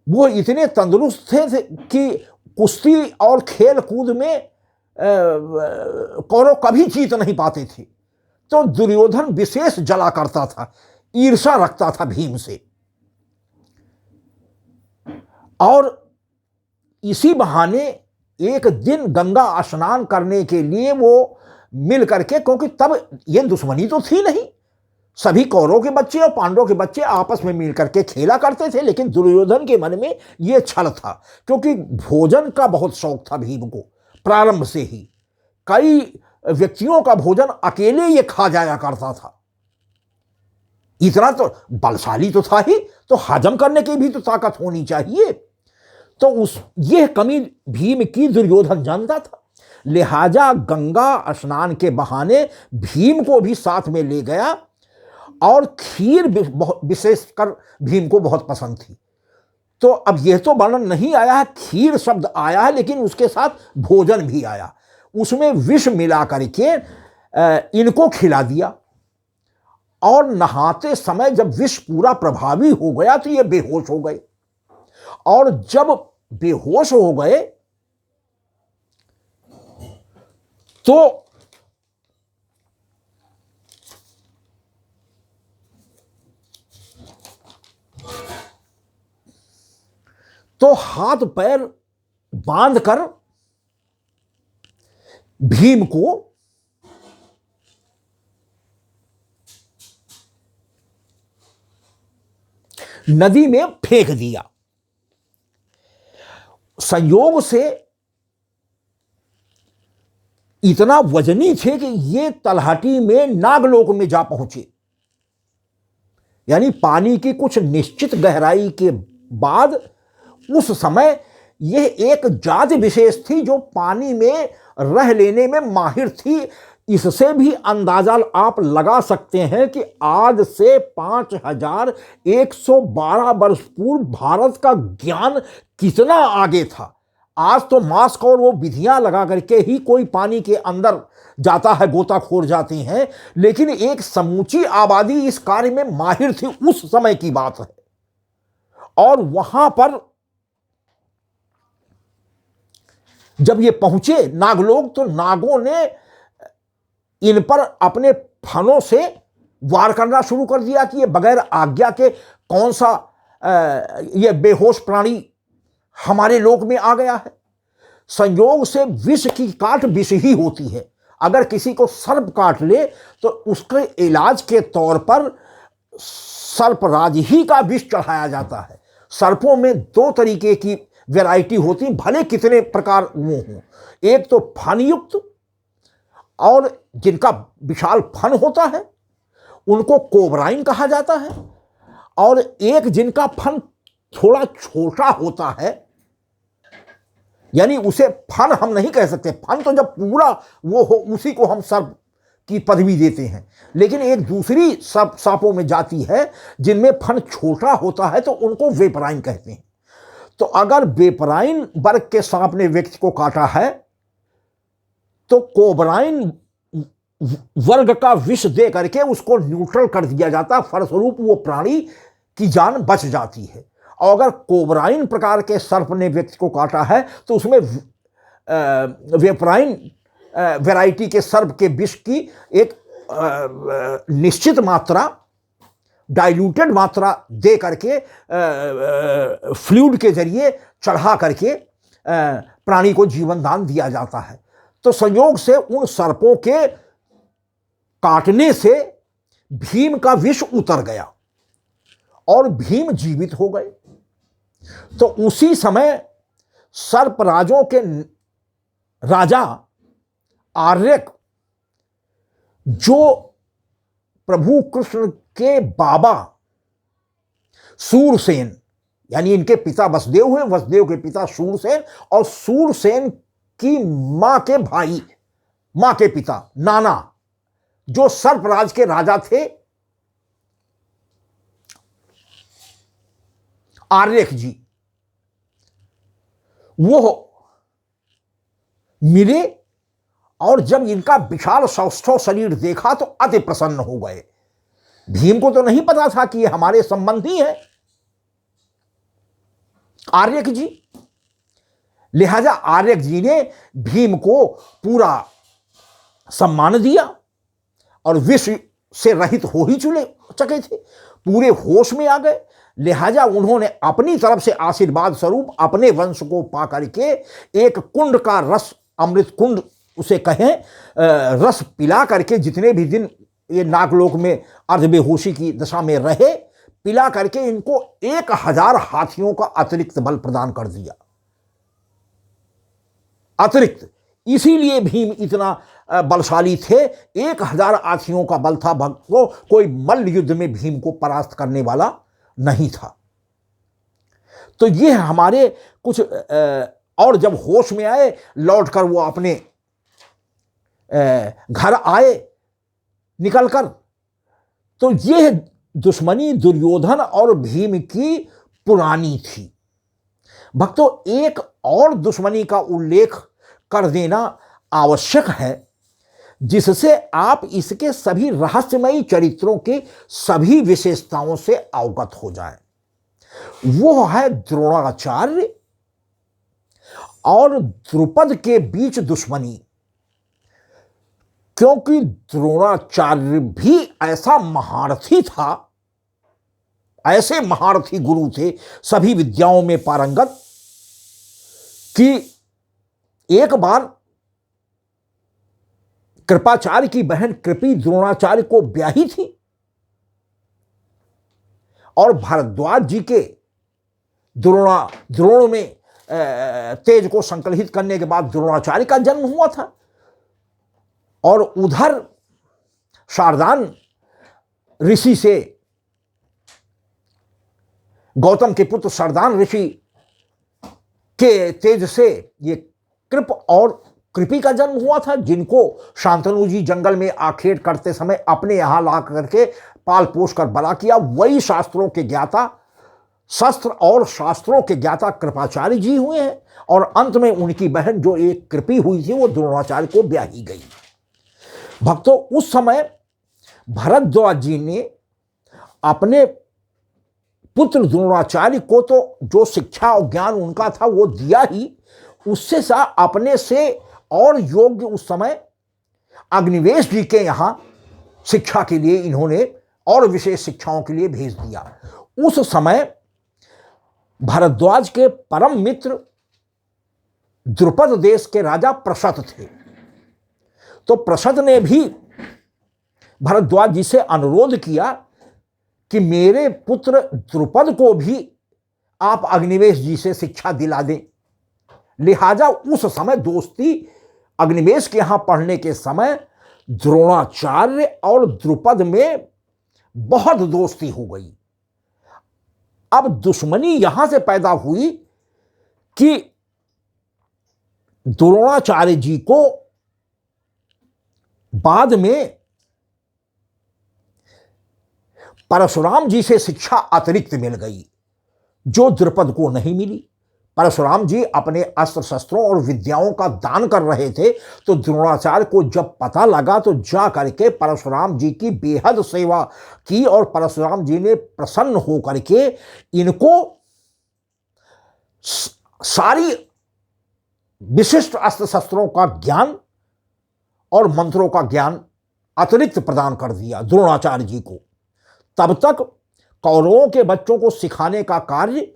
वो इतने तंदुरुस्त थे कि कुश्ती और खेल कूद में कौरव कभी जीत नहीं पाते थे। तो दुर्योधन विशेष जला करता था, ईर्ष्या रखता था भीम से, और इसी बहाने एक दिन गंगा स्नान करने के लिए वो मिल करके, क्योंकि तब ये दुश्मनी तो थी नहीं, सभी कौरवों के बच्चे और पांडवों के बच्चे आपस में मिल करके खेला करते थे, लेकिन दुर्योधन के मन में यह छल था, क्योंकि भोजन का बहुत शौक था भीम को प्रारंभ से ही। कई व्यक्तियों का भोजन अकेले ये खा जाया करता था। इतना तो बलशाली तो था ही, तो हजम करने की भी तो ताकत होनी चाहिए। तो यह कमी भीम की दुर्योधन जानता था, लिहाजा गंगा स्नान के बहाने भीम को भी साथ में ले गया, और खीर विशेषकर भीम को बहुत पसंद थी। तो अब यह तो वर्णन नहीं आया है, खीर शब्द आया है, लेकिन उसके साथ भोजन भी आया। उसमें विष मिला करके इनको खिला दिया, और नहाते समय जब विष पूरा प्रभावी हो गया तो ये बेहोश हो गए, और जब बेहोश हो गए तो हाथ पैर बांधकर भीम को नदी में फेंक दिया। संयोग से इतना वजनी थे कि ये तलहटी में नागलोक में जा पहुंचे, यानी पानी की कुछ निश्चित गहराई के बाद। उस समय यह एक जाति विशेष थी जो पानी में रह लेने में माहिर थी, इससे भी अंदाजा आप लगा सकते हैं कि आज से 5112 वर्ष पूर्व भारत का ज्ञान कितना आगे था। आज तो मास्क और वो विधियां लगा करके ही कोई पानी के अंदर जाता है, गोताखोर जाती हैं, लेकिन एक समूची आबादी इस कार्य में माहिर थी, उस समय की बात है। और वहां पर जब ये पहुंचे नागलोग, तो नागों ने इन पर अपने फनों से वार करना शुरू कर दिया कि ये बगैर आज्ञा के कौन सा ये बेहोश प्राणी हमारे लोक में आ गया है। संयोग से विष की काट विष ही होती है। अगर किसी को सर्प काट ले तो उसके इलाज के तौर पर सर्पराज ही का विष चढ़ाया जाता है। सर्पों में दो तरीके की वैरायटी होती, भले कितने प्रकार वो हों। एक तो फनयुक्त, और जिनका विशाल फन होता है उनको कोबराइन कहा जाता है, और एक जिनका फन थोड़ा छोटा होता है, यानी उसे फन हम नहीं कह सकते। फन तो जब पूरा वो हो उसी को हम सर्प की पदवी देते हैं। लेकिन एक दूसरी सांपों में जाती है जिनमें फन छोटा होता है, तो उनको वेपराइन कहते हैं। तो अगर वेपराइन वर्ग के सांप ने व्यक्ति को काटा है तो कोबराइन वर्ग का विष दे करके उसको न्यूट्रल कर दिया जाता है, फलस्वरूप वो प्राणी की जान बच जाती है। और अगर कोबराइन प्रकार के सर्प ने व्यक्ति को काटा है तो उसमें वेपराइन वैरायटी के सर्प के विष की एक निश्चित मात्रा, डाइल्यूटेड मात्रा दे करके फ्लूइड के जरिए चढ़ा करके प्राणी को जीवन दान दिया जाता है। तो संयोग से उन सर्पों के काटने से भीम का विष उतर गया और भीम जीवित हो गए। तो उसी समय सर्पराजों के राजा आर्यक, जो प्रभु कृष्ण के बाबा सूरसेन, यानी इनके पिता वसुदेव हुए, वसुदेव के पिता सूरसेन, और सूरसेन की मां के भाई, मां के पिता नाना, जो सर्पराज के राजा थे आर्यक जी, वो मिले और जब इनका विशाल सौष्ठव शरीर देखा तो अति प्रसन्न हो गए। भीम को तो नहीं पता था कि ये हमारे संबंधी हैं आर्यक जी। लिहाजा आर्यक जी ने भीम को पूरा सम्मान दिया और विष से रहित हो ही चुके थे, पूरे होश में आ गए। लिहाजा उन्होंने अपनी तरफ से आशीर्वाद स्वरूप अपने वंश को पा करके एक कुंड का रस, अमृत कुंड उसे कहें, रस पिला करके जितने भी दिन ये नागलोक में अर्धबेहोशी की दशा में रहे, पिला करके इनको 1000 हाथियों का अतिरिक्त बल प्रदान कर दिया। अतिरिक्त इसीलिए भीम इतना बलशाली थे। 1000 हाथियों का बल था। भक्तों, कोई मल्ल युद्ध में भीम को परास्त करने वाला नहीं था। तो ये हमारे कुछ और जब होश में आए, लौटकर वो अपने घर आए निकलकर, तो ये दुश्मनी दुर्योधन और भीम की पुरानी थी। भक्तों, एक और दुश्मनी का उल्लेख कर देना आवश्यक है जिससे आप इसके सभी रहस्यमयी चरित्रों की सभी विशेषताओं से अवगत हो जाएं। वो है द्रोणाचार्य और द्रुपद के बीच दुश्मनी। क्योंकि द्रोणाचार्य भी ऐसा महारथी था, ऐसे महारथी गुरु थे, सभी विद्याओं में पारंगत, कि एक बार कृपाचार्य की बहन कृपी द्रोणाचार्य को ब्याही थी और भारद्वाज जी के द्रोण में तेज को संकलित करने के बाद द्रोणाचार्य का जन्म हुआ था। और उधर शारदान ऋषि से, गौतम के पुत्र शारदान ऋषि के तेज से ये कृप और कृपि का जन्म हुआ था, जिनको शांतनु जी जंगल में आखेट करते समय अपने यहां ला करके पाल पोष कर बड़ा किया। वही शास्त्रों के ज्ञाता, शस्त्र और शास्त्रों के ज्ञाता कृपाचार्य जी हुए हैं। और अंत में उनकी बहन जो एक कृपि हुई थी वो द्रोणाचार्य को ब्याही गई। भक्तों, उस समय भरद्वाज जी ने अपने पुत्र द्रोणाचार्य को तो जो शिक्षा और ज्ञान उनका था वो दिया ही, उससे सा अपने से और योग्य उस समय अग्निवेश जी के यहां शिक्षा के लिए इन्होंने और विशेष शिक्षाओं के लिए भेज दिया। उस समय भरद्वाज के परम मित्र द्रुपद देश के राजा प्रशत थे। तो प्रशत ने भी भरद्वाज जी से अनुरोध किया कि मेरे पुत्र द्रुपद को भी आप अग्निवेश जी से शिक्षा दिला दें। लिहाजा उस समय दोस्ती, अग्निवेश के यहां पढ़ने के समय द्रोणाचार्य और द्रुपद में बहुत दोस्ती हो गई। अब दुश्मनी यहां से पैदा हुई कि द्रोणाचार्य जी को बाद में परशुराम जी से शिक्षा अतिरिक्त मिल गई, जो द्रुपद को नहीं मिली। परशुराम जी अपने अस्त्र शस्त्रों और विद्याओं का दान कर रहे थे, तो द्रोणाचार्य को जब पता लगा तो जा करके परशुराम जी की बेहद सेवा की और परशुराम जी ने प्रसन्न होकर के इनको सारी विशिष्ट अस्त्र शस्त्रों का ज्ञान और मंत्रों का ज्ञान अतिरिक्त प्रदान कर दिया द्रोणाचार्य जी को। तब तक कौरवों के बच्चों को सिखाने का कार्य,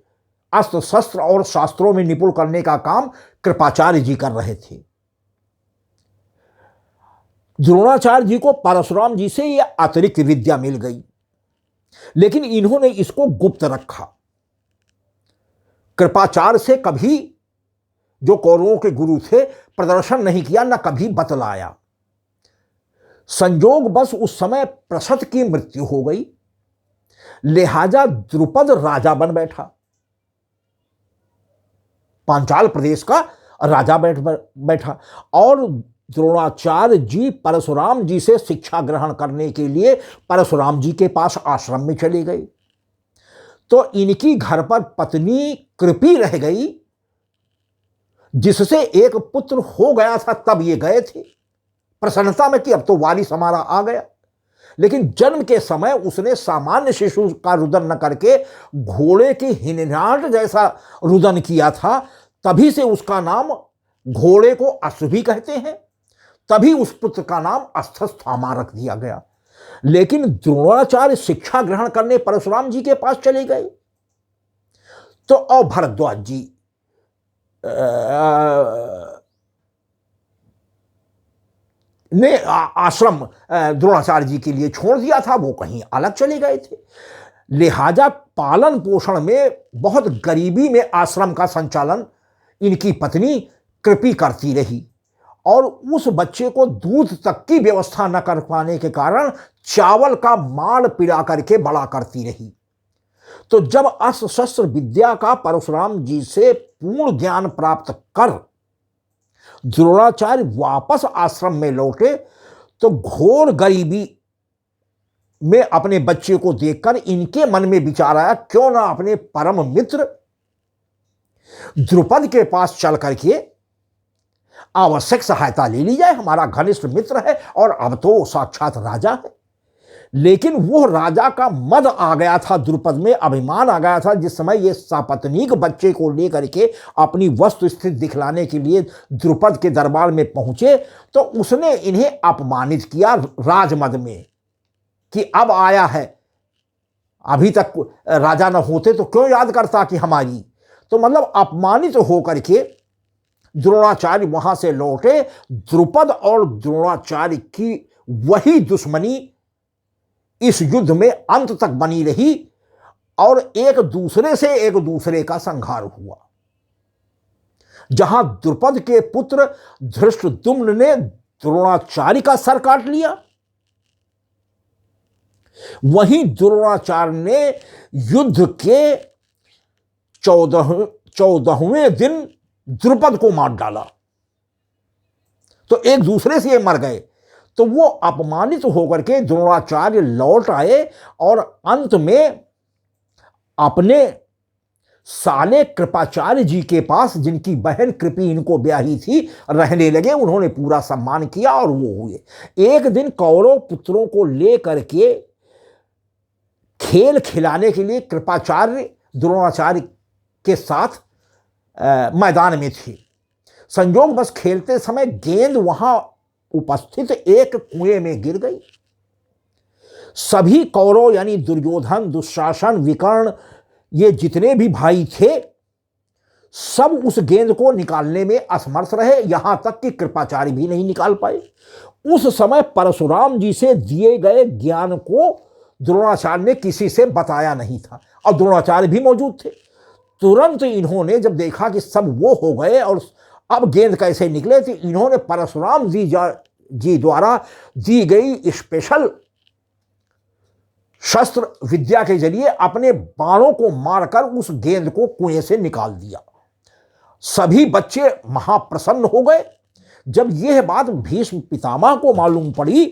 अस्त्र शस्त्र और शास्त्रों में निपुण करने का काम कृपाचार्य जी कर रहे थे। द्रोणाचार्य जी को परशुराम जी से यह अतिरिक्त विद्या मिल गई, लेकिन इन्होंने इसको गुप्त रखा। कृपाचार्य से कभी, जो कौरवों के गुरु थे, प्रदर्शन नहीं किया, न कभी बतलाया। संजोग बस उस समय प्रशत की मृत्यु हो गई, लिहाजा द्रुपद राजा बन बैठा, पांचाल प्रदेश का राजा बैठा। और द्रोणाचार्य जी परशुराम जी से शिक्षा ग्रहण करने के लिए परशुराम जी के पास आश्रम में चले गए। तो इनकी घर पर पत्नी कृपि रह गई, जिससे एक पुत्र हो गया था। तब ये गए थे प्रसन्नता में कि अब तो वारिस हमारा आ गया। लेकिन जन्म के समय उसने सामान्य शिशु का रुदन न करके घोड़े के हिनहाट जैसा रुदन किया था। तभी से उसका नाम, घोड़े को अश्व भी कहते हैं, तभी उस पुत्र का नाम अश्वस्थामा रख दिया गया। लेकिन द्रोणाचार्य शिक्षा ग्रहण करने परशुराम जी के पास चले गए। तो और भरद्वाज जी ने आश्रम द्रोणाचार्य जी के लिए छोड़ दिया था, वो कहीं अलग चले गए थे। लिहाजा पालन पोषण में बहुत गरीबी में आश्रम का संचालन इनकी पत्नी कृपि करती रही, और उस बच्चे को दूध तक की व्यवस्था न कर पाने के कारण चावल का माड़ पिला करके बड़ा करती रही। तो जब अस्त्र शस्त्र विद्या का परशुराम जी से पूर्ण ज्ञान प्राप्त कर द्रोणाचार्य वापस आश्रम में लौटे, तो घोर गरीबी में अपने बच्चे को देखकर इनके मन में विचार आया, क्यों ना अपने परम मित्र द्रुपद के पास चल करके आवश्यक सहायता ले ली जाए। हमारा घनिष्ठ मित्र है और अब तो साक्षात राजा है। लेकिन वो राजा का मद आ गया था, द्रुपद में अभिमान आ गया था। जिस समय ये सपत्नीक बच्चे को लेकर के अपनी वस्तु स्थिति दिखलाने के लिए द्रुपद के दरबार में पहुंचे, तो उसने इन्हें अपमानित किया राजमद में कि अब आया है, अभी तक राजा न होते तो क्यों याद करता कि हमारी। तो मतलब अपमानित होकर के द्रोणाचार्य वहां से लौटे। द्रुपद और द्रोणाचार्य की वही दुश्मनी इस युद्ध में अंत तक बनी रही और एक दूसरे से एक दूसरे का संहार हुआ। जहां द्रुपद के पुत्र धृष्टद्युम्न ने द्रोणाचार्य का सर काट लिया, वहीं द्रोणाचार्य ने युद्ध के 14वें दिन द्रुपद को मार डाला। तो एक दूसरे से ये मर गए। तो वो अपमानित होकर के द्रोणाचार्य लौट आए और अंत में अपने साले कृपाचार्य जी के पास, जिनकी बहन कृपी इनको ब्याही थी, रहने लगे। उन्होंने पूरा सम्मान किया और वो हुए। एक दिन कौरव पुत्रों को लेकर के खेल खिलाने के लिए कृपाचार्य द्रोणाचार्य के साथ मैदान में थे। संयोग बस खेलते समय गेंद वहां उपस्थित एक कुएं में गिर गई। सभी कौरव यानी दुर्योधन, दुशासन, विकर्ण, ये जितने भी भाई थे, सब उस गेंद को निकालने में असमर्थ रहे, यहां तक कि कृपाचार्य भी नहीं निकाल पाए। उस समय परशुराम जी से दिए गए ज्ञान को द्रोणाचार्य ने किसी से बताया नहीं था और द्रोणाचार्य भी मौजूद थे। तुरंत इन्होंने जब देखा कि सब वो हो गए और अब गेंद कैसे निकले, तो इन्होंने परशुराम जी द्वारा दी गई स्पेशल शस्त्र विद्या के जरिए अपने बाणों को मारकर उस गेंद को कुएं से निकाल दिया। सभी बच्चे महाप्रसन्न हो गए। जब यह बात भीष्म पितामह को मालूम पड़ी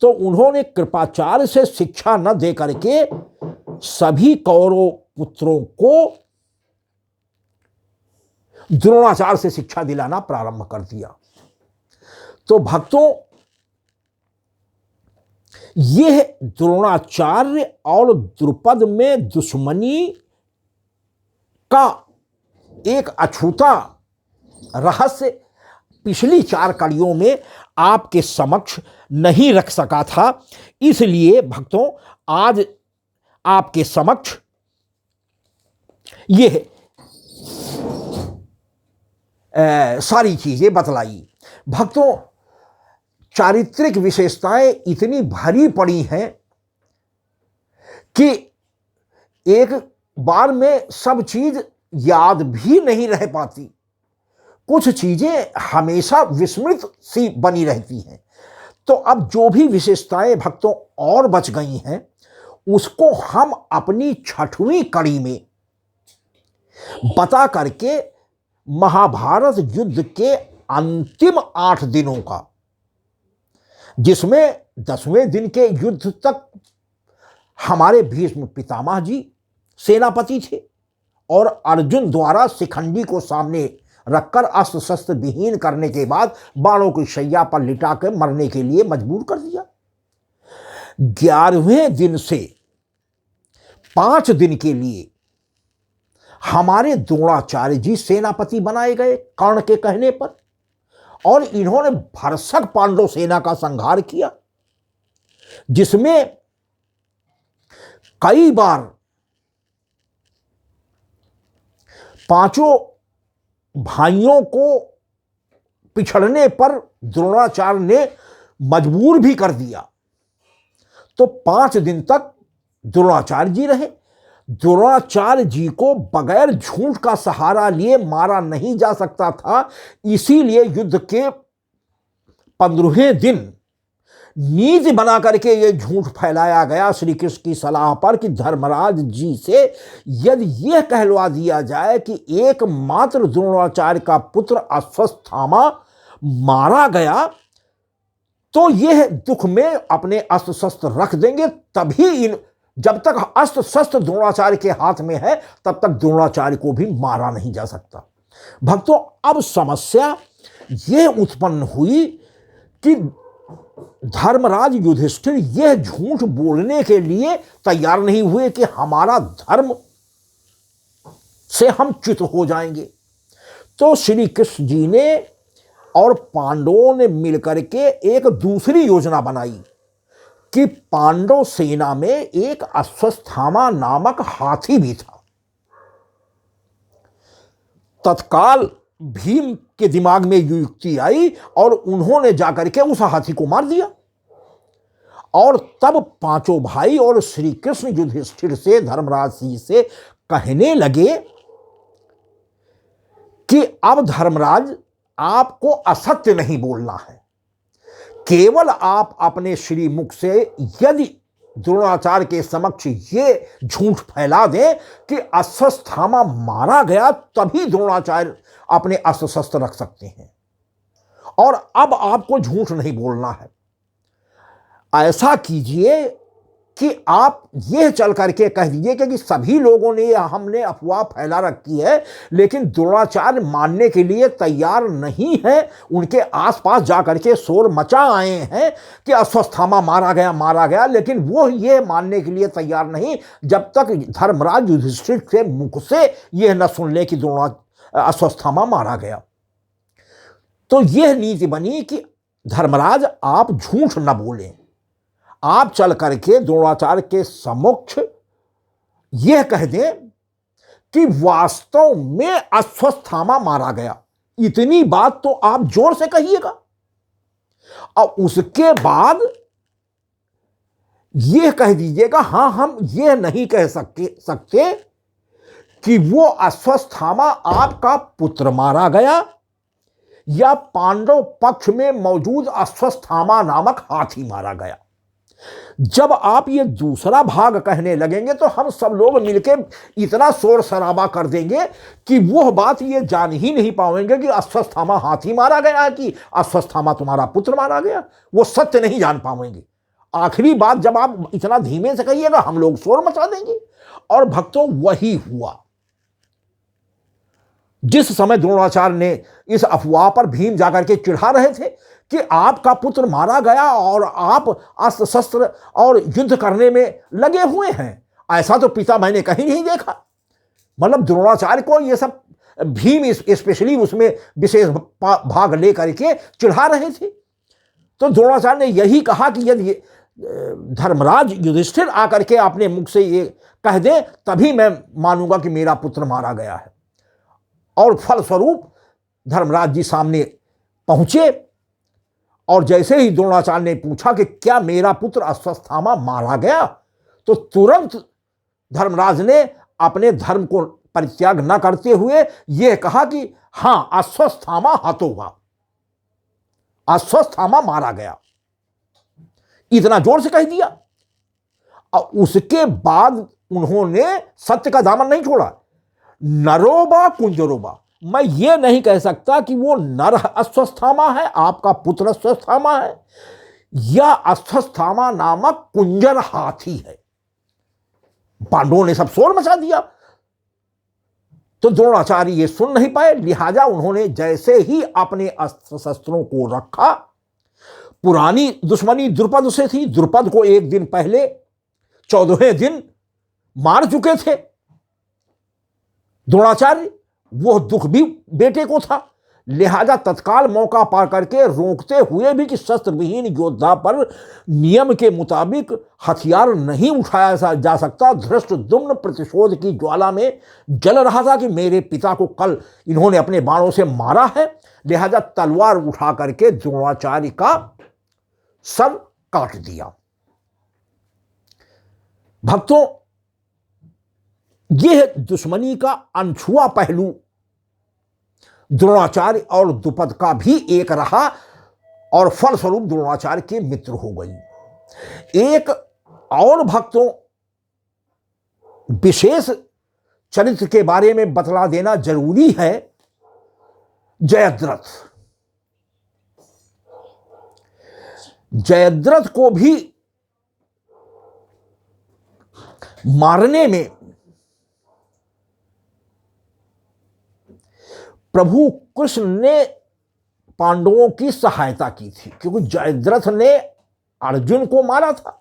तो उन्होंने कृपाचार्य से शिक्षा न दे करके सभी कौरव पुत्रों को द्रोणाचार्य से शिक्षा दिलाना प्रारंभ कर दिया। तो भक्तों, यह द्रोणाचार्य और द्रुपद में दुश्मनी का एक अछूता रहस्य पिछली 4 कड़ियों में आपके समक्ष नहीं रख सका था। इसलिए भक्तों, आज आपके समक्ष यह सारी चीजें बतलाई। भक्तों, चारित्रिक विशेषताएं इतनी भरी पड़ी हैं कि एक बार में सब चीज याद भी नहीं रह पाती। कुछ चीजें हमेशा विस्मृत सी बनी रहती हैं। तो अब जो भी विशेषताएं भक्तों और बच गई हैं, उसको हम अपनी 6वीं कड़ी में बता करके महाभारत युद्ध के अंतिम 8 दिनों का, जिसमें 10वें दिन के युद्ध तक हमारे भीष्म पितामह जी सेनापति थे और अर्जुन द्वारा शिखंडी को सामने रखकर अस्त्र शस्त्र विहीन करने के बाद बाणों की शैया पर लिटा कर मरने के लिए मजबूर कर दिया। 11वें दिन से 5 दिन के लिए हमारे द्रोणाचार्य जी सेनापति बनाए गए कर्ण के कहने पर, और इन्होंने भरसक पांडव सेना का संहार किया, जिसमें कई बार 5 भाइयों को पिछड़ने पर द्रोणाचार्य ने मजबूर भी कर दिया। तो 5 दिन तक द्रोणाचार्य जी रहे। द्रोणाचार्य जी को बगैर झूठ का सहारा लिए मारा नहीं जा सकता था। इसीलिए युद्ध के 15वें दिन नीति बना करके ये झूठ फैलाया गया श्री कृष्ण की सलाह पर कि धर्मराज जी से यदि यह कहलवा दिया जाए कि एकमात्र द्रोणाचार्य का पुत्र अश्वत्थामा मारा गया तो यह दुख में अपने अस्त्र शस्त्र रख देंगे, तभी जब तक अस्त्र शस्त्र द्रोणाचार्य के हाथ में है तब तक द्रोणाचार्य को भी मारा नहीं जा सकता। भक्तों, अब समस्या यह उत्पन्न हुई कि धर्मराज युधिष्ठिर यह झूठ बोलने के लिए तैयार नहीं हुए कि हमारा धर्म से हम च्युत हो जाएंगे। तो श्री कृष्ण जी ने और पांडवों ने मिलकर के एक दूसरी योजना बनाई कि पांडव सेना में एक अश्वत्थामा नामक हाथी भी था। तत्काल भीम के दिमाग में युक्ति आई और उन्होंने जाकर के उस हाथी को मार दिया। और तब 5 भाई और श्री कृष्ण युधिष्ठिर से धर्मराज जी से कहने लगे कि अब धर्मराज आपको असत्य नहीं बोलना है, केवल आप अपने श्री मुख से यदि द्रोणाचार्य के समक्ष ये झूठ फैला दें कि अश्वत्थामा मारा गया तभी द्रोणाचार्य अपने अस्त्र शस्त्र रख सकते हैं, और अब आपको झूठ नहीं बोलना है। ऐसा कीजिए कि आप यह चल करके कह दीजिए कि सभी लोगों ने हमने अफवाह फैला रखी है, लेकिन द्रोणाचार्य मानने के लिए तैयार नहीं है। उनके आसपास जाकर के शोर मचा आए हैं कि अश्वत्थामा मारा गया, लेकिन वो ये मानने के लिए तैयार नहीं जब तक धर्मराज युधिष्ठिर के मुख से यह न सुन ले कि अश्वत्थामा मारा गया। तो यह नीति बनी कि धर्मराज आप झूठ न बोलें, आप चल करके द्रोणाचार्य के समक्ष यह कह दें कि वास्तव में अश्वत्थामा मारा गया। इतनी बात तो आप जोर से कहिएगा। और उसके बाद यह कह दीजिएगा, हां हम यह नहीं कह सकते कि वो अश्वत्थामा आपका पुत्र मारा गया या पांडव पक्ष में मौजूद अश्वत्थामा नामक हाथी मारा गया। जब आप ये दूसरा भाग कहने लगेंगे तो हम सब लोग मिलकर इतना शोर शराबा कर देंगे कि वह बात ये जान ही नहीं पाएंगे कि अश्वत्थामा हाथी मारा गया कि अश्वत्थामा तुम्हारा पुत्र मारा गया। वो सत्य नहीं जान पाएंगे। आखिरी बात जब आप इतना धीमे से कहिएगा हम लोग शोर मचा देंगे। और भक्तों, वही हुआ। जिस समय द्रोणाचार्य ने इस अफवाह पर भीम जाकर के चिढ़ा रहे थे कि आपका पुत्र मारा गया और आप अस्त्र शस्त्र और युद्ध करने में लगे हुए हैं, ऐसा तो पिता मैंने कहीं नहीं देखा। मतलब द्रोणाचार्य को ये सब भीम स्पेशली उसमें विशेष भाग लेकर के चिढ़ा रहे थे। तो द्रोणाचार्य ने यही कहा कि यदि धर्मराज युधिष्ठिर आकर के अपने मुख से ये कह दे तभी मैं मानूंगा कि मेरा पुत्र मारा गया है। और फलस्वरूप धर्मराज जी सामने पहुंचे और जैसे ही द्रोणाचार्य ने पूछा कि क्या मेरा पुत्र अश्वत्थामा मारा गया, तो तुरंत धर्मराज ने अपने धर्म को परित्याग न करते हुए यह कहा कि हां, अश्वत्थामा हतोगा, अश्वत्थामा मारा गया। इतना जोर से कह दिया। और उसके बाद उन्होंने सत्य का दामन नहीं छोड़ा। नरोबा कुंजरोबा, मैं ये नहीं कह सकता कि वो नर अश्वत्थामा है, आपका पुत्र अश्वत्थामा है, या अश्वत्थामा नामक कुंजर हाथी है। पांडवों ने सब शोर मचा दिया। तो द्रोणाचार्य ये सुन नहीं पाए, लिहाजा उन्होंने जैसे ही अपने अस्त्र शस्त्रों को रखा, पुरानी दुश्मनी द्रुपद से थी। द्रुपद को एक दिन पहले 14वें दिन मार चुके थे द्रोणाचार्य, वह दुख भी बेटे को था। लिहाजा तत्काल मौका पा करके रोकते हुए भी कि शस्त्र विहीन योद्धा पर नियम के मुताबिक हथियार नहीं उठाया जा सकता, धृष्टद्युम्न प्रतिशोध की ज्वाला में जल रहा था कि मेरे पिता को कल इन्होंने अपने बाणों से मारा है। लिहाजा तलवार उठा करके द्रोणाचार्य का सर काट दिया। भक्तों, यह दुश्मनी का अनछुआ पहलू द्रोणाचार्य और द्रुपद का भी एक रहा और फलस्वरूप द्रोणाचार्य के मित्र हो गई। एक और भक्तों विशेष चरित्र के बारे में बतला देना जरूरी है। जयद्रथ, जयद्रथ को भी मारने में प्रभु कृष्ण ने पांडवों की सहायता की थी, क्योंकि जयद्रथ ने अर्जुन को मारा था।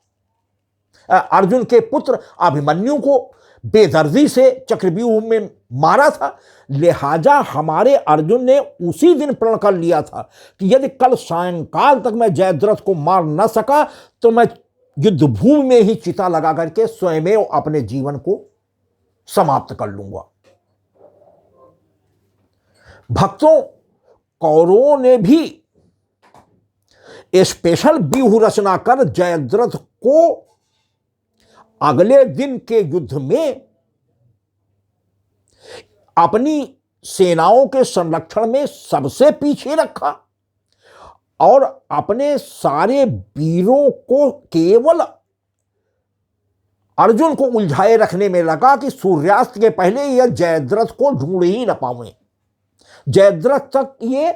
अर्जुन के पुत्र अभिमन्यु को बेदर्दी से चक्रव्यूह में मारा था। लिहाजा हमारे अर्जुन ने उसी दिन प्रण कर लिया था कि यदि कल सायंकाल तक मैं जयद्रथ को मार न सका तो मैं युद्ध भूमि में ही चिता लगा करके स्वयं अपने जीवन को समाप्त कर लूंगा। भक्तों, कौरवों ने भी स्पेशल व्यूह रचना कर जयद्रथ को अगले दिन के युद्ध में अपनी सेनाओं के संरक्षण में सबसे पीछे रखा और अपने सारे वीरों को केवल अर्जुन को उलझाए रखने में लगा कि सूर्यास्त के पहले यह जयद्रथ को ढूंढ ही न पावे। जयद्रथ तक ये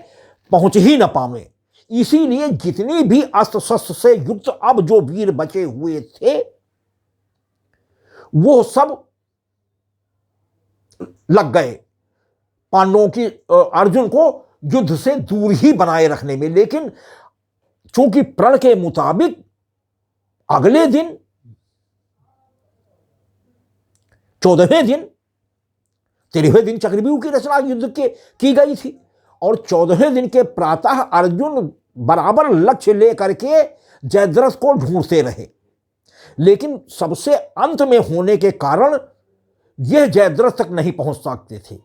पहुंच ही न पावे। इसीलिए जितनी भी अस्त्र शस्त्र से युक्त अब जो वीर बचे हुए थे वो सब लग गए पांडवों की अर्जुन को युद्ध से दूर ही बनाए रखने में। लेकिन चूंकि प्रण के मुताबिक अगले दिन 14वें दिन 13वें दिन चक्रव्यूह की रचना युद्ध के की गई थी और 14वें दिन के प्रातः अर्जुन बराबर लक्ष्य लेकर के जयद्रथ को ढूंढते रहे। लेकिन सबसे अंत में होने के कारण यह जयद्रथ तक नहीं पहुंच सकते थे।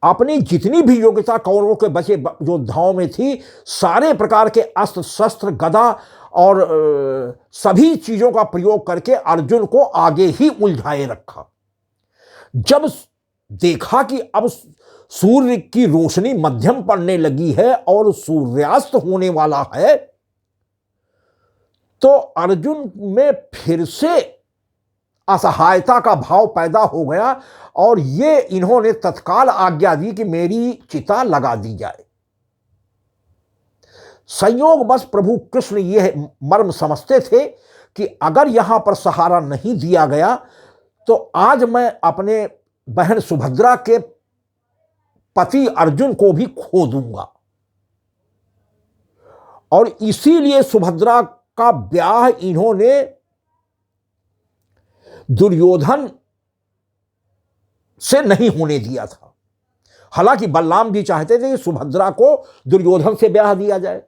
अपनी जितनी भी योग्यता कौरवों के बचे योद्धाओं में थी, सारे प्रकार के अस्त्र शस्त्र गदा और सभी चीजों का प्रयोग करके अर्जुन को आगे ही उलझाए रखा। जब देखा कि अब सूर्य की रोशनी मध्यम पड़ने लगी है और सूर्यास्त होने वाला है, तो अर्जुन में फिर से असहायता का भाव पैदा हो गया और ये इन्होंने तत्काल आज्ञा दी कि मेरी चिता लगा दी जाए। संयोग बस प्रभु कृष्ण यह मर्म समझते थे कि अगर यहां पर सहारा नहीं दिया गया तो आज मैं अपने बहन सुभद्रा के पति अर्जुन को भी खो दूंगा। और इसीलिए सुभद्रा का ब्याह इन्होंने दुर्योधन से नहीं होने दिया था। हालांकि बलराम जी चाहते थे कि सुभद्रा को दुर्योधन से ब्याह दिया जाए।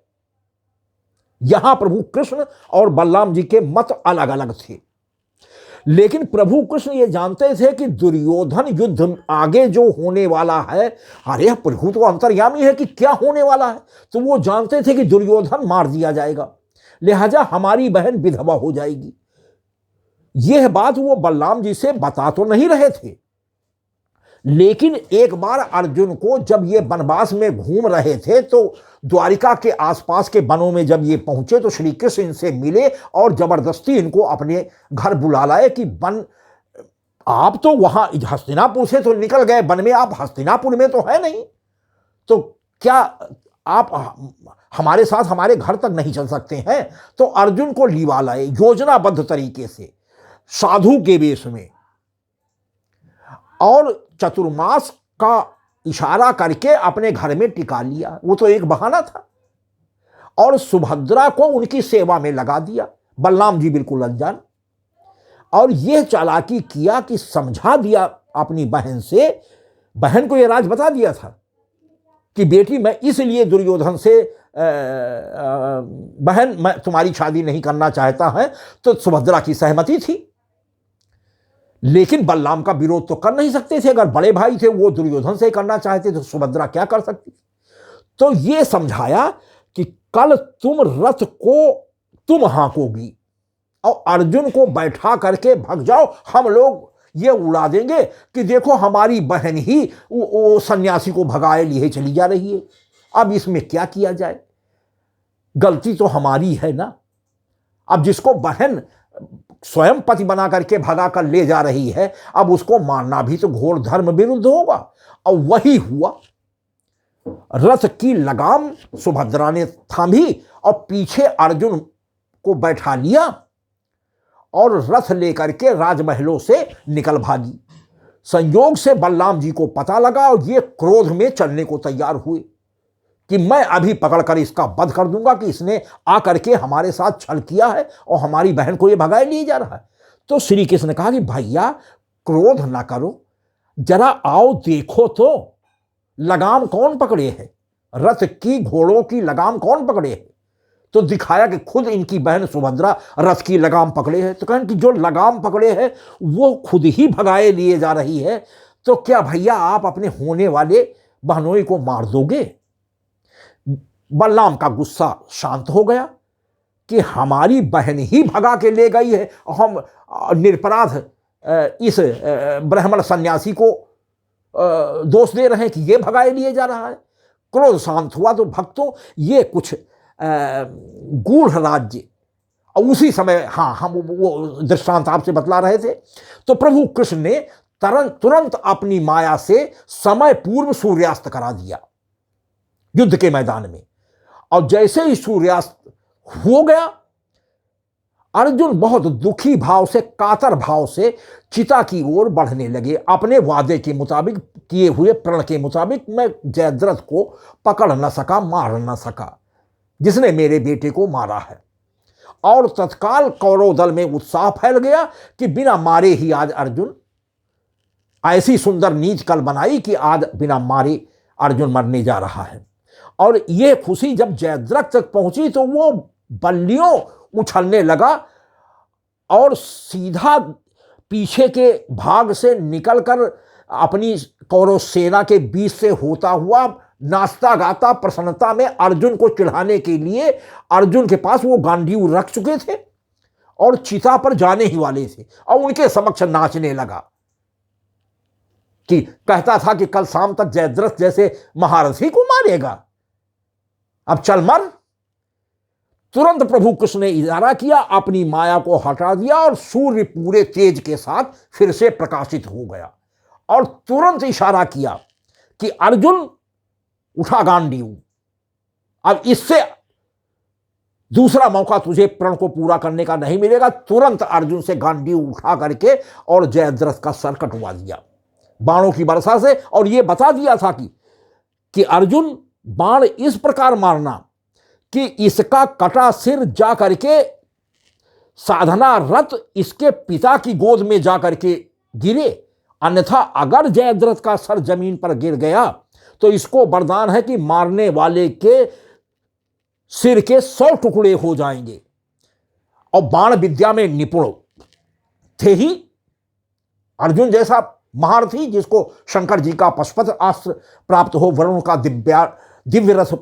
यहां प्रभु कृष्ण और बलराम जी के मत अलग अलग थे। लेकिन प्रभु कृष्ण ये जानते थे कि दुर्योधन युद्ध आगे जो होने वाला है, अरे प्रभु तो अंतर्यामी है कि क्या होने वाला है, तो वो जानते थे कि दुर्योधन मार दिया जाएगा, लिहाजा हमारी बहन विधवा हो जाएगी। यह बात वो बलराम जी से बता तो नहीं रहे थे। लेकिन एक बार अर्जुन को जब ये वनवास में घूम रहे थे तो द्वारिका के आसपास के वनों में जब ये पहुंचे तो श्री कृष्ण इनसे मिले और जबरदस्ती इनको अपने घर बुला लाए कि वन, आप तो वहां हस्तिनापुर से तो निकल गए, वन में आप हस्तिनापुर में तो है नहीं, तो क्या आप हमारे साथ हमारे घर तक नहीं चल सकते हैं? तो अर्जुन को लिवा लाए योजनाबद्ध तरीके से साधु के वेश में और चतुर्मास का इशारा करके अपने घर में टिका लिया। वो तो एक बहाना था। और सुभद्रा को उनकी सेवा में लगा दिया। बलराम जी बिल्कुल अनजान। और यह चालाकी किया कि समझा दिया अपनी बहन से, बहन को यह राज बता दिया था कि बेटी मैं इसलिए दुर्योधन से बहन मैं तुम्हारी शादी नहीं करना चाहता है। तो सुभद्रा की सहमति थी। लेकिन बलराम का विरोध तो कर नहीं सकते थे। अगर बड़े भाई थे वो दुर्योधन से करना चाहते तो सुभद्रा क्या कर सकती? तो ये समझाया कि कल तुम रथ को तुम हाँकोगी और अर्जुन को बैठा करके भग जाओ, हम लोग ये उड़ा देंगे कि देखो हमारी बहन ही वो सन्यासी को भगाए लिए चली जा रही है। अब इसमें क्या किया जाए? गलती तो हमारी है ना। अब जिसको बहन स्वयं पति बना करके भगा कर ले जा रही है, अब उसको मारना भी तो घोर धर्म विरुद्ध होगा। और वही हुआ। रथ की लगाम सुभद्रा ने थामी और पीछे अर्जुन को बैठा लिया और रथ लेकर के राजमहलों से निकल भागी। संयोग से बलराम जी को पता लगा और ये क्रोध में चलने को तैयार हुए कि मैं अभी पकड़कर इसका वध कर दूंगा कि इसने आकर के हमारे साथ छल किया है और हमारी बहन को ये भगाए लिए जा रहा है। तो श्री कृष्ण ने कहा कि भैया क्रोध ना करो, जरा आओ देखो तो लगाम कौन पकड़े है, रथ की घोड़ों की लगाम कौन पकड़े है। तो दिखाया कि खुद इनकी बहन सुभद्रा रथ की लगाम पकड़े है। तो कहें कि जो लगाम पकड़े है वो खुद ही भगाए लिए जा रही है, तो क्या भैया आप अपने होने वाले बहनोई को मार दोगे? बलराम का गुस्सा शांत हो गया कि हमारी बहन ही भगा के ले गई है, हम निरपराध इस ब्राह्मण सन्यासी को दोष दे रहे हैं कि ये भगाए लिए जा रहा है। क्रोध शांत हुआ तो भक्तों ये कुछ गूढ़ राज्य, और उसी समय हाँ हम वो दृष्टांत आपसे बतला रहे थे। तो प्रभु कृष्ण ने तुरंत अपनी माया से समय पूर्व सूर्यास्त करा दिया युद्ध के मैदान में। और जैसे ही सूर्यास्त हो गया, अर्जुन बहुत दुखी भाव से, कातर भाव से चिता की ओर बढ़ने लगे। अपने वादे के मुताबिक, किए हुए प्रण के मुताबिक, मैं जयद्रथ को पकड़ न सका, मार न सका, जिसने मेरे बेटे को मारा है। और तत्काल कौरव दल में उत्साह फैल गया कि बिना मारे ही आज अर्जुन, ऐसी सुंदर नीच कल बनाई कि आज बिना मारे अर्जुन मरने जा रहा है। और यह खुशी जब जयद्रथ तक पहुंची तो वो बल्लियों उछलने लगा और सीधा पीछे के भाग से निकलकर अपनी कौरव सेना के बीच से होता हुआ नाचता गाता प्रसन्नता में अर्जुन को चिढ़ाने के लिए अर्जुन के पास वो गांडीव रख चुके थे और चिता पर जाने ही वाले थे, और उनके समक्ष नाचने लगा कि कहता था कि कल शाम तक जयद्रथ जैसे महारथी को मारेगा, अब चल मर। तुरंत प्रभु कृष्ण ने इशारा किया, अपनी माया को हटा दिया और सूर्य पूरे तेज के साथ फिर से प्रकाशित हो गया और तुरंत इशारा किया कि अर्जुन उठा गांडीव, अब इससे दूसरा मौका तुझे प्रण को पूरा करने का नहीं मिलेगा। तुरंत अर्जुन से गांडीव उठा करके और जयद्रथ का सर कटवा दिया बाणों की वर्षा से। और यह बता दिया था कि अर्जुन, बाण इस प्रकार मारना कि इसका कटा सिर जा करके साधना रत इसके पिता की गोद में जा करके गिरे, अन्यथा अगर जयद्रथ का सर जमीन पर गिर गया तो इसको वरदान है कि मारने वाले के सिर के 100 टुकड़े हो जाएंगे। और बाण विद्या में निपुण थे ही अर्जुन जैसा महारथी, जिसको शंकर जी का पशुपत अस्त्र प्राप्त हो, वरुण का दिव्य रथ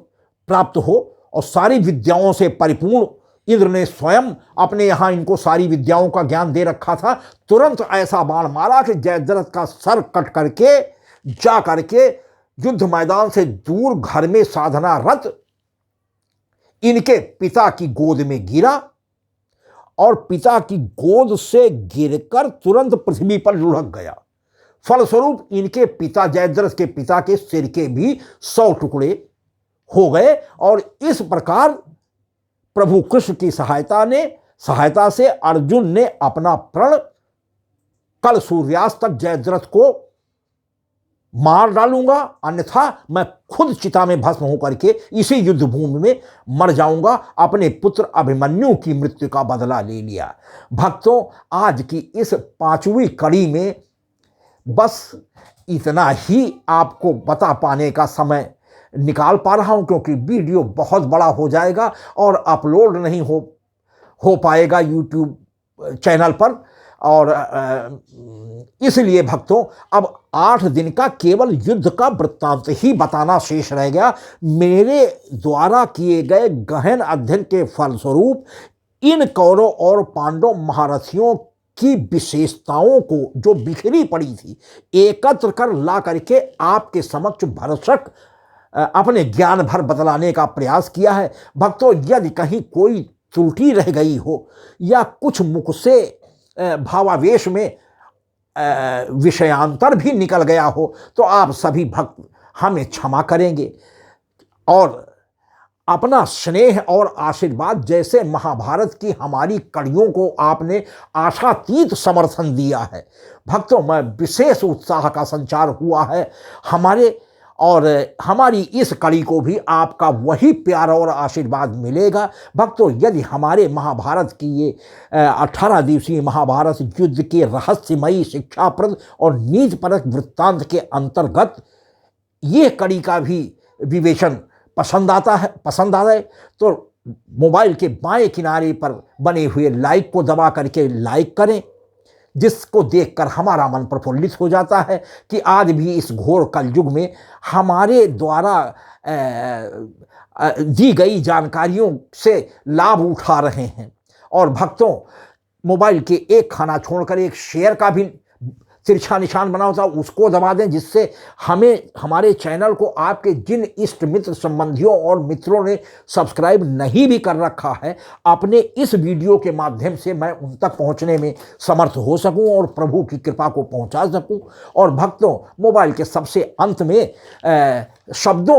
प्राप्त हो और सारी विद्याओं से परिपूर्ण। इंद्र ने स्वयं अपने यहां इनको सारी विद्याओं का ज्ञान दे रखा था। तुरंत ऐसा बाण मारा कि जयद्रथ का सर कट करके जा करके युद्ध मैदान से दूर घर में साधना रत इनके पिता की गोद में गिरा और पिता की गोद से गिरकर तुरंत पृथ्वी पर लुढ़क गया। फलस्वरूप इनके पिता, जयद्रथ के पिता के सिर के भी 100 टुकड़े हो गए। और इस प्रकार प्रभु कृष्ण की सहायता से अर्जुन ने अपना प्रण कल सूर्यास्त तक जयद्रथ को मार डालूंगा, अन्यथा मैं खुद चिता में भस्म होकर के इसी युद्ध भूमि में मर जाऊंगा, अपने पुत्र अभिमन्यु की मृत्यु का बदला ले लिया। भक्तों, आज की इस 5वीं कड़ी में बस इतना ही आपको बता पाने का समय निकाल पा रहा हूं, क्योंकि वीडियो बहुत बड़ा हो जाएगा और अपलोड नहीं हो पाएगा यूट्यूब चैनल पर। और इसलिए भक्तों, अब 8 दिन का केवल युद्ध का वृत्तांत ही बताना शेष रह गया। मेरे द्वारा किए गए गहन अध्ययन के फलस्वरूप इन कौरव और पांडव महारथियों की विशेषताओं को, जो बिखरी पड़ी थी, एकत्र कर ला करके आपके समक्ष भरसक अपने ज्ञान भर बतलाने का प्रयास किया है। भक्तों, यदि कहीं कोई त्रुटि रह गई हो या कुछ मुख से भावावेश में विषयांतर भी निकल गया हो तो आप सभी भक्त हमें क्षमा करेंगे और अपना स्नेह और आशीर्वाद, जैसे महाभारत की हमारी कड़ियों को आपने आशातीत समर्थन दिया है भक्तों, मैं विशेष उत्साह का संचार हुआ है हमारी इस कड़ी को भी आपका वही प्यार और आशीर्वाद मिलेगा। भक्तों, यदि हमारे महाभारत की ये 18 दिवसीय महाभारत युद्ध के रहस्यमयी, शिक्षाप्रद और नीतिपरक वृत्तांत के अंतर्गत ये कड़ी का भी विवेचन पसंद आए तो मोबाइल के बाएं किनारे पर बने हुए लाइक को दबा करके लाइक करें, जिसको देखकर हमारा मन प्रफुल्लित हो जाता है कि आज भी इस घोर कलयुग में हमारे द्वारा दी गई जानकारियों से लाभ उठा रहे हैं। और भक्तों, मोबाइल के एक खाना छोड़कर एक शेयर का भी तिरछा निशान बना होता है, उसको दबा दें, जिससे हमारे चैनल को आपके जिन इष्ट मित्र संबंधियों और मित्रों ने सब्सक्राइब नहीं भी कर रखा है, अपने इस वीडियो के माध्यम से मैं उन तक पहुंचने में समर्थ हो सकूं और प्रभु की कृपा को पहुंचा सकूं। और भक्तों, मोबाइल के सबसे अंत में शब्दों